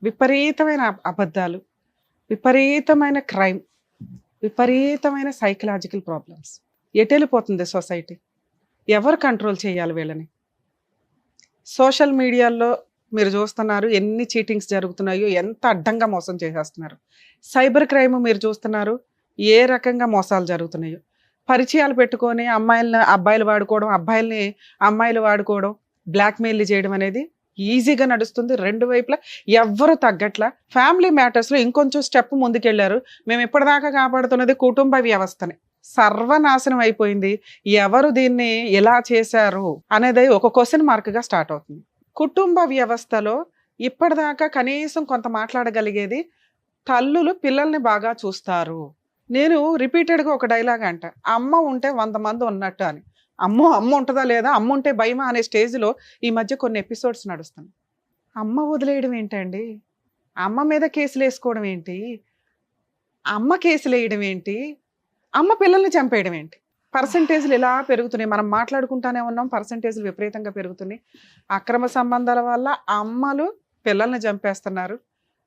విపరీతమైన అబద్ధాలు, విపరీతమైన క్రైమ్, విపరీతమైన సైకలాజికల్ ప్రాబ్లమ్స్. ఎటెళ్ళిపోతుంది సొసైటీ? ఎవరు కంట్రోల్ చేయాలి వీళ్ళని? సోషల్ మీడియాలో మీరు చూస్తున్నారు ఎన్ని చీటింగ్స్ జరుగుతున్నాయో, ఎంత అడ్డంగా మోసం చేసేస్తున్నారు. సైబర్ క్రైమ్ మీరు చూస్తున్నారు ఏ రకంగా మోసాలు జరుగుతున్నాయో. పరిచయాలు పెట్టుకొని అమ్మాయిలని అబ్బాయిలు వాడుకోవడం, అబ్బాయిల్ని అమ్మాయిలు వాడుకోవడం, బ్లాక్మెయిల్ చేయడం అనేది ఈజీగా నడుస్తుంది. రెండు వైపులా ఎవ్వరు తగ్గట్ల. ఫ్యామిలీ మ్యాటర్స్లో ఇంకొంచెం స్టెప్ ముందుకెళ్లారు. మేము ఇప్పటిదాకా కాపాడుతున్నది కుటుంబ వ్యవస్థని, సర్వనాశనం అయిపోయింది. ఎవరు దీన్ని ఎలా చేశారు అనేది ఒక క్వశ్చన్ మార్క్గా స్టార్ట్ అవుతుంది. కుటుంబ వ్యవస్థలో ఇప్పటిదాకా కనీసం కొంత మాట్లాడగలిగేది తల్లులు పిల్లల్ని బాగా చూస్తారు. నేను రిపీటెడ్గా ఒక డైలాగ్ అంట, అమ్మ ఉంటే 100 మంది ఉన్నట్టు అని. అమ్మ ఉంటుందా లేదా, అమ్మ ఉంటే భయమా అనే స్టేజ్లో ఈ మధ్య కొన్ని ఎపిసోడ్స్ నడుస్తున్నాయి. అమ్మ వదిలేయడం ఏంటండి, అమ్మ మీద కేసులు వేసుకోవడం ఏంటి, అమ్మ కేసులు వేయడం ఏంటి, అమ్మ పిల్లల్ని చంపేయడం ఏంటి? పర్సంటేజ్లు ఇలా పెరుగుతున్నాయి. మనం మాట్లాడుకుంటానే ఉన్నాం, పర్సంటేజ్లు విపరీతంగా పెరుగుతున్నాయి. అక్రమ సంబంధాల వల్ల అమ్మలు పిల్లల్ని చంపేస్తున్నారు,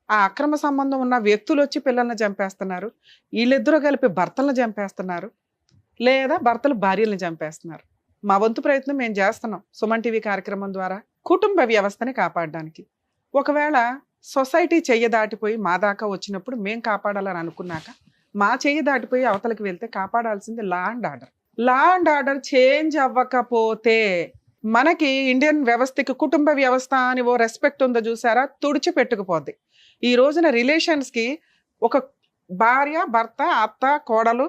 ఆ అక్రమ సంబంధం ఉన్న వ్యక్తులు వచ్చి పిల్లల్ని చంపేస్తున్నారు, వీళ్ళిద్దరూ కలిపి భర్తలను చంపేస్తున్నారు, లేదా భర్తలు భార్యలను చంపేస్తున్నారు. మా వంతు ప్రయత్నం మేము చేస్తున్నాం సుమన్ టీవీ కార్యక్రమం ద్వారా కుటుంబ వ్యవస్థని కాపాడడానికి. ఒకవేళ సొసైటీ చెయ్యి దాటిపోయి మా దాకా వచ్చినప్పుడు మేము కాపాడాలని అనుకున్నాక మా చెయ్యి దాటిపోయి అవతలకి వెళ్తే కాపాడాల్సింది law and order. Law and order change అవ్వకపోతే మనకి ఇండియన్ వ్యవస్థకి కుటుంబ వ్యవస్థ అని ఓ రెస్పెక్ట్ ఉందో చూసారా, తుడిచిపెట్టుకుపోద్ది. ఈ రోజున రిలేషన్స్కి ఒక భార్య, భర్త, అత్త, కోడలు,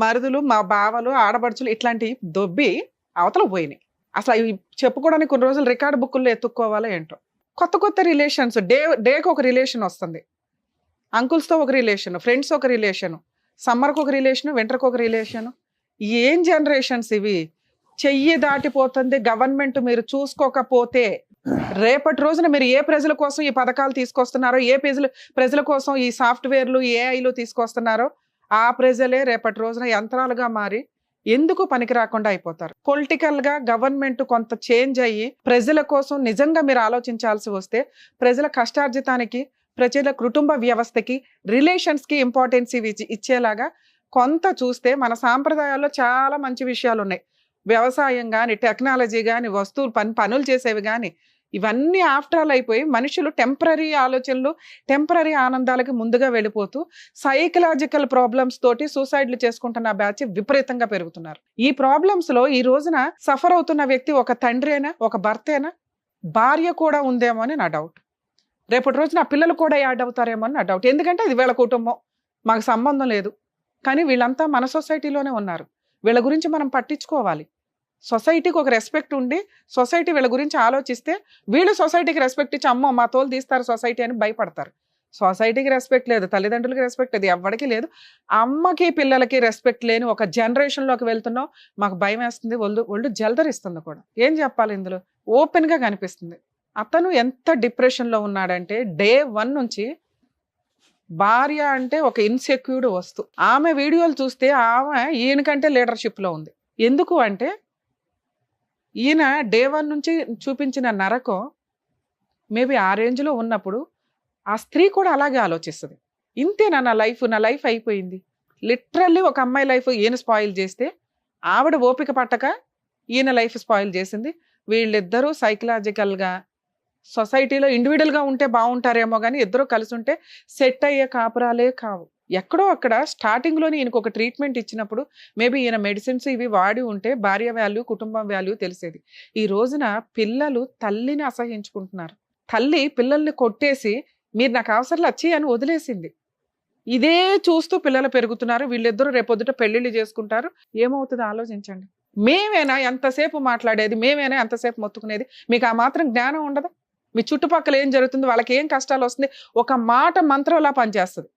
మరుదులు, మా బావలు, ఆడబడుచులు ఇట్లాంటివి దొబ్బి అవతల పోయినాయి. అసలు అవి చెప్పుకోవడానికి కొన్ని రోజులు రికార్డు బుక్కుల్లో ఎత్తుక్కోవాలో ఏంటో. కొత్త కొత్త రిలేషన్స్, డేకి ఒక రిలేషన్ వస్తుంది. అంకుల్స్తో ఒక రిలేషను, ఫ్రెండ్స్ ఒక రిలేషను, సమ్మర్కి ఒక రిలేషను, వింటర్కి ఒక రిలేషను. ఏం జనరేషన్స్ ఇవి? చెయ్యి దాటిపోతుంది గవర్నమెంట్ మీరు చూసుకోకపోతే. రేపటి రోజున మీరు ఏ ప్రజల కోసం ఈ పథకాలు తీసుకొస్తున్నారో, ఏ ప్రజల కోసం ఈ సాఫ్ట్వేర్లు, ఏఐలు తీసుకొస్తున్నారో ఆ ప్రజలే రేపటి రోజున యంత్రాలుగా మారి ఎందుకు పనికి రాకుండా అయిపోతారు. పొలిటికల్గా గవర్నమెంట్ కొంత చేంజ్ అయ్యి ప్రజల కోసం నిజంగా మీరు ఆలోచించాల్సి వస్తే, ప్రజల కష్టార్జితానికి, ప్రజల కుటుంబ వ్యవస్థకి, రిలేషన్స్కి ఇంపార్టెన్స్ ఇచ్చేలాగా కొంత చూస్తే మన సాంప్రదాయాల్లో చాలా మంచి విషయాలు ఉన్నాయి. వ్యవసాయం కానీ, టెక్నాలజీ కానీ, పనులు చేసేవి కానీ, ఇవన్నీ ఆఫ్టర్ ఆల్ అయిపోయి మనుషులు టెంపరీ ఆలోచనలు, టెంపరీ ఆనందాలకి ముందుగా వెళ్ళిపోతూ సైకలాజికల్ ప్రాబ్లమ్స్ తోటి సూసైడ్లు చేసుకుంటున్న బ్యాచ్ విపరీతంగా పెరుగుతున్నారు. ఈ ప్రాబ్లమ్స్లో ఈ రోజున సఫర్ అవుతున్న వ్యక్తి ఒక తండ్రి అయినా, ఒక భర్త అయినా, భార్య కూడా ఉందేమో అని నా డౌట్. రేపటి రోజున ఆ పిల్లలు కూడా యాడ్ అవుతారేమో అని నా డౌట్. ఎందుకంటే ఇది వీళ్ళ కుటుంబం, మాకు సంబంధం లేదు. కానీ వీళ్ళంతా మన సొసైటీలోనే ఉన్నారు. వీళ్ళ గురించి మనం పట్టించుకోవాలి. సొసైటీకి ఒక రెస్పెక్ట్ ఉండి సొసైటీ వీళ్ళ గురించి ఆలోచిస్తే వీళ్ళు సొసైటీకి రెస్పెక్ట్ ఇచ్చి అమ్మో మా తోలు తీస్తారు సొసైటీ అని భయపడతారు. సొసైటీకి రెస్పెక్ట్ లేదు, తల్లిదండ్రులకి రెస్పెక్ట్ లేదు, ఎవరికి లేదు. అమ్మకి పిల్లలకి రెస్పెక్ట్ లేని ఒక జనరేషన్లోకి వెళ్తున్నాం. మాకు భయం వేస్తుంది, ఒళ్ళు జలదరిస్తుంది కూడా. ఏం చెప్పాలి ఇందులో? ఓపెన్గా కనిపిస్తుంది. అతను ఎంత డిప్రెషన్లో ఉన్నాడంటే డే 1 నుంచి భార్య అంటే ఒక ఇన్సెక్యూర్డ్ వస్తు. ఆమె వీడియోలు చూస్తే ఆమె ఈయనకంటే లీడర్షిప్లో ఉంది. ఎందుకు అంటే ఈయన డే 1 నుంచి చూపించిన నరకం మేబీ ఆ రేంజ్లో ఉన్నప్పుడు ఆ స్త్రీ కూడా అలాగే ఆలోచిస్తుంది. ఇంతేనా నా లైఫ్ అయిపోయింది. లిటరల్లీ ఒక అమ్మాయి లైఫ్ ఈయన స్పాయిల్ చేస్తే ఆవిడ ఓపిక పట్టక ఈయన లైఫ్ స్పాయిల్ చేసింది. వీళ్ళిద్దరూ సైకలాజికల్గా సొసైటీలో ఇండివిజువల్గా ఉంటే బాగుంటారేమో కానీ ఇద్దరు కలిసి ఉంటే సెట్ అయ్యే కాపురాలే కావు. ఎక్కడో అక్కడ స్టార్టింగ్లోనే ఈయనకు ఒక ట్రీట్మెంట్ ఇచ్చినప్పుడు మేబీ ఈయన మెడిసిన్స్ ఇవి వాడి ఉంటే భార్య వాల్యూ కుటుంబం వాల్యూ తెలిసేది. ఈ రోజున పిల్లలు తల్లిని అసహించుకుంటున్నారు. తల్లి పిల్లల్ని కొట్టేసి మీరు నాకు అవసరం వచ్చి అని వదిలేసింది. ఇదే చూస్తూ పిల్లలు పెరుగుతున్నారు. వీళ్ళిద్దరూ రేపొద్దుట పెళ్లిళ్ళు చేసుకుంటారు. ఏమవుతుందో ఆలోచించండి. మేమేనా ఎంతసేపు మాట్లాడేది, మేమేనా ఎంతసేపు మొత్తుకునేది? మీకు ఆ మాత్రం జ్ఞానం ఉండదా? మీ చుట్టుపక్కల ఏం జరుగుతుంది, వాళ్ళకి ఏం కష్టాలు వస్తుంది, ఒక మాట మంత్రంలా పనిచేస్తుంది.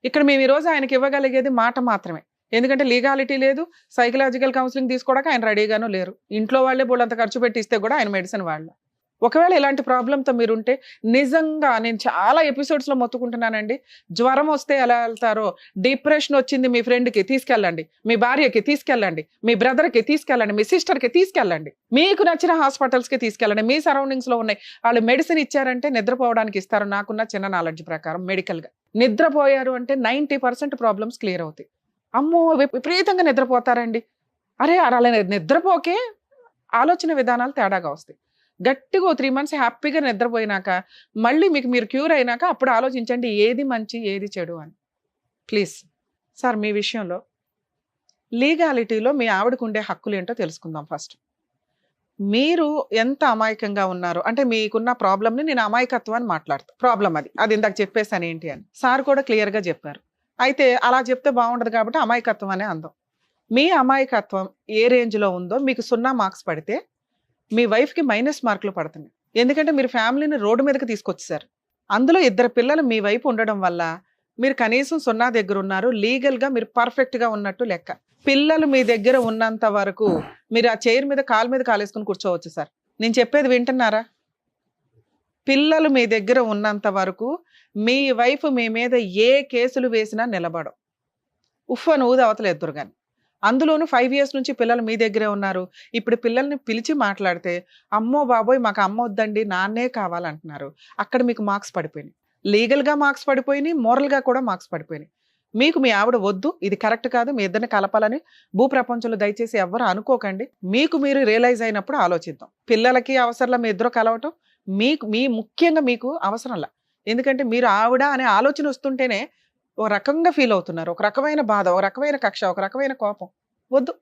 ఇక్కడ మేము ఈరోజు ఆయనకి ఇవ్వగలిగేది మాట మాత్రమే. ఎందుకంటే లీగాలిటీ లేదు, సైకలాజికల్ కౌన్సిలింగ్ తీసుకోవడానికి ఆయన రెడీగానూ లేరు. ఇంట్లో వాళ్ళే బోళ్ళంత ఖర్చు పెట్టి ఇస్తే కూడా ఆయన మెడిసిన్ వాళ్ళ. ఒకవేళ ఇలాంటి ప్రాబ్లంతో మీరుంటే నిజంగా నేను చాలా ఎపిసోడ్స్లో మొత్తుకుంటున్నానండి. జ్వరం వస్తే ఎలా వెళ్తారో, డిప్రెషన్ వచ్చింది మీ ఫ్రెండ్కి తీసుకెళ్ళండి, మీ భార్యకి తీసుకెళ్ళండి, మీ బ్రదర్కి తీసుకెళ్ళండి, మీ సిస్టర్కి తీసుకెళ్ళండి, మీకు నచ్చిన హాస్పిటల్స్కి తీసుకెళ్ళండి. మీ సరౌండింగ్స్లో ఉన్నాయి. వాళ్ళు మెడిసిన్ ఇచ్చారంటే నిద్రపోవడానికి ఇస్తారు. నాకున్న చిన్న నాలెడ్జ్ ప్రకారం మెడికల్గా నిద్రపోయారు అంటే 90% ప్రాబ్లమ్స్ క్లియర్ అవుతాయి. అమ్మో విపరీతంగా నిద్రపోతారండి. అరే అలా నిద్రపోకే ఆలోచన విధానాలు తేడాగా వస్తాయి. గట్టిగా 3 months హ్యాపీగా నిద్రపోయినాక మళ్ళీ మీకు మీరు క్యూర్ అయినాక అప్పుడు ఆలోచించండి ఏది మంచి ఏది చెడు అని. ప్లీజ్ సార్, మీ విషయంలో లీగాలిటీలో మీ ఆవిడకు ఉండే హక్కులు ఏంటో తెలుసుకుందాం ఫస్ట్. మీరు ఎంత అమాయకంగా ఉన్నారు అంటే మీకున్న ప్రాబ్లమ్ని నేను అమాయకత్వాన్ని మాట్లాడతా. ప్రాబ్లం అది ఇందాక చెప్పేసాను ఏంటి అని. సార్ కూడా క్లియర్గా చెప్పారు. అయితే అలా చెప్తే బాగుండదు కాబట్టి అమాయకత్వం అనే అందం. మీ అమాయకత్వం ఏ రేంజ్లో ఉందో మీకు 0 marks పడితే మీ వైఫ్కి -, మార్కులు పడుతున్నాయి. ఎందుకంటే మీరు ఫ్యామిలీని రోడ్డు మీదకి తీసుకొచ్చేసారు. అందులో 2 పిల్లలు మీ వైపు ఉండడం వల్ల మీరు కనీసం 0 దగ్గర ఉన్నారు. లీగల్గా మీరు పర్ఫెక్ట్గా ఉన్నట్టు లెక్క. పిల్లలు మీ దగ్గర ఉన్నంత వరకు మీరు ఆ చైర్ మీద కాలు మీద కాలేసుకుని కూర్చోవచ్చు సార్. నేను చెప్పేది వింటున్నారా? పిల్లలు మీ దగ్గర ఉన్నంత వరకు మీ వైఫ్ మీ మీద ఏ కేసులు వేసినా నిలబడం. ఉఫ్ అని ఊది అవతల ఎదురు కానీ. అందులోనూ 5 years నుంచి పిల్లలు మీ దగ్గరే ఉన్నారు. ఇప్పుడు పిల్లల్ని పిలిచి మాట్లాడితే అమ్మో బాబోయ్ మాకు అమ్మ వద్దండి నాన్నే కావాలంటున్నారు. అక్కడ మీకు మార్క్స్ పడిపోయినాయి. లీగల్గా మార్క్స్ పడిపోయినాయి, మోరల్గా కూడా మార్క్స్ పడిపోయినాయి. మీకు మీ ఆవిడ వద్దు, ఇది కరెక్ట్ కాదు, మీ ఇద్దరిని కలపాలని భూప్రపంచంలో దయచేసి ఎవ్వరు అనుకోకండి. మీకు మీరు రియలైజ్ అయినప్పుడు ఆలోచిద్దాం. పిల్లలకి అవసరంలా మీ ఇద్దరు కలవటం ముఖ్యంగా మీకు అవసరంలా. ఎందుకంటే మీరు ఆవిడ అనే ఆలోచన వస్తుంటేనే ఒక రకంగా ఫీల్ అవుతున్నారు. ఒక రకమైన బాధ, ఒక రకమైన కక్ష, ఒక రకమైన కోపం. వద్దు.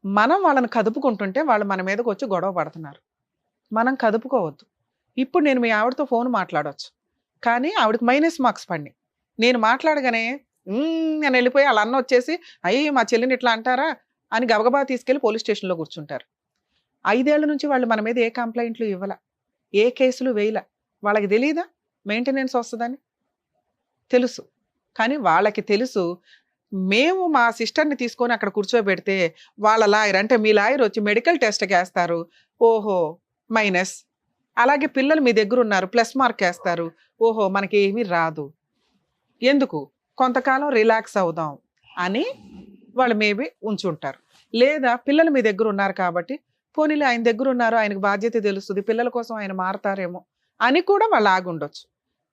మనం వాళ్ళని కదుపుకుంటుంటే వాళ్ళు మన మీదకి వచ్చి గొడవ పడుతున్నారు. మనం కదుపుకోవద్దు. ఇప్పుడు నేను మీ ఆవిడతో ఫోన్ మాట్లాడవచ్చు, కానీ ఆవిడకి -, మార్క్స్ పడినాయి. నేను మాట్లాడగానే అని వెళ్ళిపోయి వాళ్ళ అన్న వచ్చేసి అయ్యి మా చెల్లిని ఇట్లా అంటారా అని గబగబా తీసుకెళ్లి పోలీస్ స్టేషన్లో కూర్చుంటారు. 5 ఏళ్ల నుంచి వాళ్ళు మన మీద ఏ కంప్లైంట్లు ఇవ్వాల, ఏ కేసులు వేయల. వాళ్ళకి తెలియదా మెయింటెనెన్స్ వస్తుందని? తెలుసు. కానీ వాళ్ళకి తెలుసు మేము మా సిస్టర్ని తీసుకొని అక్కడ కూర్చోబెడితే వాళ్ళ లాయర్ అంటే మీ లాయర్ వచ్చి మెడికల్ టెస్ట్కి వేస్తారు. ఓహో మైనస్. అలాగే పిల్లలు మీ దగ్గర ఉన్నారు, +, మార్క్ వేస్తారు. ఓహో మనకి ఏమీ రాదు. ఎందుకు? కొంతకాలం రిలాక్స్ అవుదాం అని వాళ్ళు మేబీ ఉంచుంటారు. లేదా పిల్లలు మీ దగ్గర ఉన్నారు కాబట్టి పోనీలే ఆయన దగ్గర ఉన్నారు, ఆయనకు బాధ్యత తెలుస్తుంది, పిల్లల కోసం ఆయన మారతారేమో అని కూడా వాళ్ళు ఆగుండొచ్చు.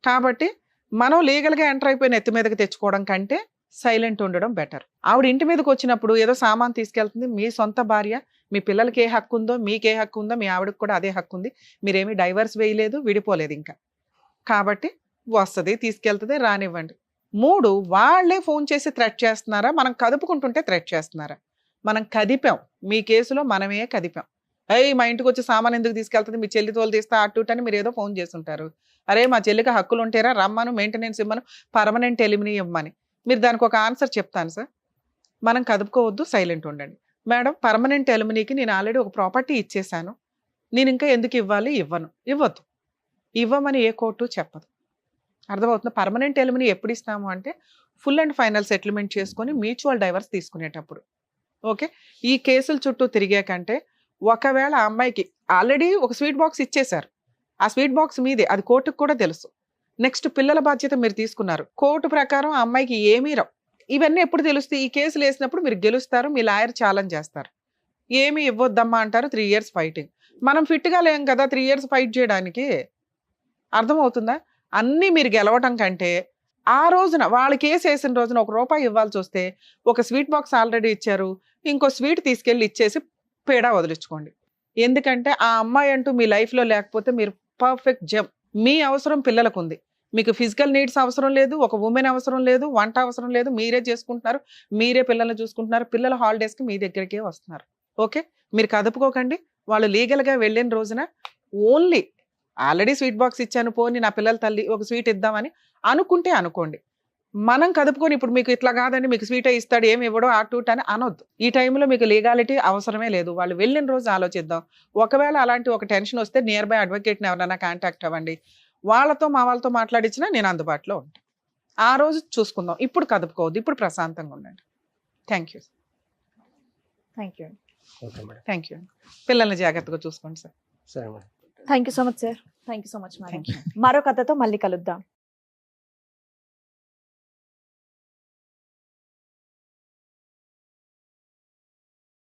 కాబట్టి మనం లీగల్గా ఎంటర్ అయిపోయి నెత్తి మీదకి తెచ్చుకోవడం కంటే సైలెంట్ ఉండడం బెటర్. ఆవిడ ఇంటి మీదకి వచ్చినప్పుడు ఏదో సామాన్ తీసుకెళ్తుంది. మీ సొంత భార్య, మీ పిల్లలకి ఏ హక్కు ఉందో మీకే హక్కు ఉందో మీ ఆవిడకి కూడా అదే హక్కు ఉంది. మీరేమీ డైవర్స్ వేయలేదు, విడిపోలేదు ఇంకా. కాబట్టి వస్తుంది, తీసుకెళ్తుంది, రానివ్వండి. 3 వాళ్ళే ఫోన్ చేసి థ్రెట్ చేస్తున్నారా, మనం కదుపుకుంటుంటే థ్రెట్ చేస్తున్నారా? మనం కదిపాం. మీ కేసులో మనమే కదిపాం. మా ఇంటికి వచ్చి సామాన్ ఎందుకు తీసుకెళ్తుంది, మీ చెల్లి తోలు తీస్తా అటు అని మీరు ఏదో ఫోన్ చేసి ఉంటారు. అరే మా చెల్లికి హక్కులు ఉంటారా, రమ్మను, మెయింటెనెన్స్ ఇమ్మను, పర్మనెంట్ ఎలిమినీ ఇవ్వమని. మీరు దానికి ఒక ఆన్సర్ చెప్తాను సార్. మనం కదుపుకోవద్దు, సైలెంట్ ఉండండి. మేడం పర్మనెంట్ ఎలిమినీకి నేను ఆల్రెడీ ఒక ప్రాపర్టీ ఇచ్చేసాను, నేను ఇంకా ఎందుకు ఇవ్వాలి? ఇవ్వద్దు. ఇవ్వమని ఏ కోర్టు చెప్పదు. అర్థమవుతుంది? పర్మనెంట్ ఎలిమినీ ఎప్పుడు ఇస్తాము అంటే ఫుల్ అండ్ ఫైనల్ సెటిల్మెంట్ చేసుకొని మ్యూచువల్ డైవర్స్ తీసుకునేటప్పుడు. ఓకే. ఈ కేసుల చుట్టూ తిరిగే కంటే ఒకవేళ ఆ అమ్మాయికి ఆల్రెడీ ఒక స్వీట్ బాక్స్ ఇచ్చేశారు, ఆ స్వీట్ బాక్స్ మీదే, అది కోర్టుకు కూడా తెలుసు. నెక్స్ట్ పిల్లల బాధ్యత మీరు తీసుకున్నారు, కోర్టు ప్రకారం ఆ అమ్మాయికి ఏమీ రావు. ఇవన్నీ ఎప్పుడు తెలుస్తాయి? ఈ కేసులు వేసినప్పుడు మీరు గెలుస్తారు, మీ లాయర్ ఛాలెంజ్ చేస్తారు, ఏమీ ఇవ్వద్దమ్మా అంటారు. 3 years ఫైటింగ్. మనం ఫిట్గా లేం కదా 3 years ఫైట్ చేయడానికి. అర్థమవుతుందా? అన్నీ మీరు గెలవటం కంటే ఆ రోజున వాళ్ళు కేసు వేసిన రోజున ₹1 ఇవ్వాల్సి వస్తే ఒక స్వీట్ బాక్స్ ఆల్రెడీ ఇచ్చారు, ఇంకో స్వీట్ తీసుకెళ్ళి ఇచ్చేసి పేడా వదిలించుకోండి. ఎందుకంటే ఆ అమ్మాయి అంటూ మీ లైఫ్లో లేకపోతే మీరు పర్ఫెక్ట్ జమ్. మీ అవసరం పిల్లలకు ఉంది, మీకు ఫిజికల్ నీడ్స్ అవసరం లేదు, ఒక ఉమెన్ అవసరం లేదు, వంట అవసరం లేదు, మీరే చేసుకుంటున్నారు, మీరే పిల్లల్ని చూసుకుంటున్నారు, పిల్లల హాలిడేస్కి మీ దగ్గరికే వస్తున్నారు. ఓకే, మీరు కదుపుకోకండి. వాళ్ళు లీగల్గా వెళ్ళిన రోజున ఓన్లీ ఆల్రెడీ స్వీట్ బాక్స్ ఇచ్చాను, పోని నా పిల్లల తల్లి ఒక స్వీట్ ఇద్దామని అనుకుంటే అనుకోండి. మనం కదుపుకొని ఇప్పుడు మీకు ఇట్లా కాదండి, మీకు స్వీటే ఇస్తాడు, ఏమి ఇవ్వడో అటు అని అనొద్దు. ఈ టైంలో మీకు లీగాలిటీ అవసరమే లేదు. వాళ్ళు వెళ్ళిన రోజు ఆలోచిద్దాం. ఒకవేళ అలాంటి ఒక టెన్షన్ వస్తే నియర్ బై అడ్వకేట్ని ఎవరైనా కాంటాక్ట్ అవ్వండి, వాళ్ళతో మా వాళ్ళతో మాట్లాడించినా నేను అందుబాటులో ఉంటాను. ఆ రోజు చూసుకుందాం. ఇప్పుడు కదుపుకోవద్దు, ఇప్పుడు ప్రశాంతంగా ఉండండి. Thank you. Thank you. Okay madam. Thank you. పిల్లల్ని జాగ్రత్తగా చూసుకోండి సార్. సరే madam. Thank you so much sir. Thank you so much madam. Thank you. మరో కథతో మళ్ళీ కలుద్దాం.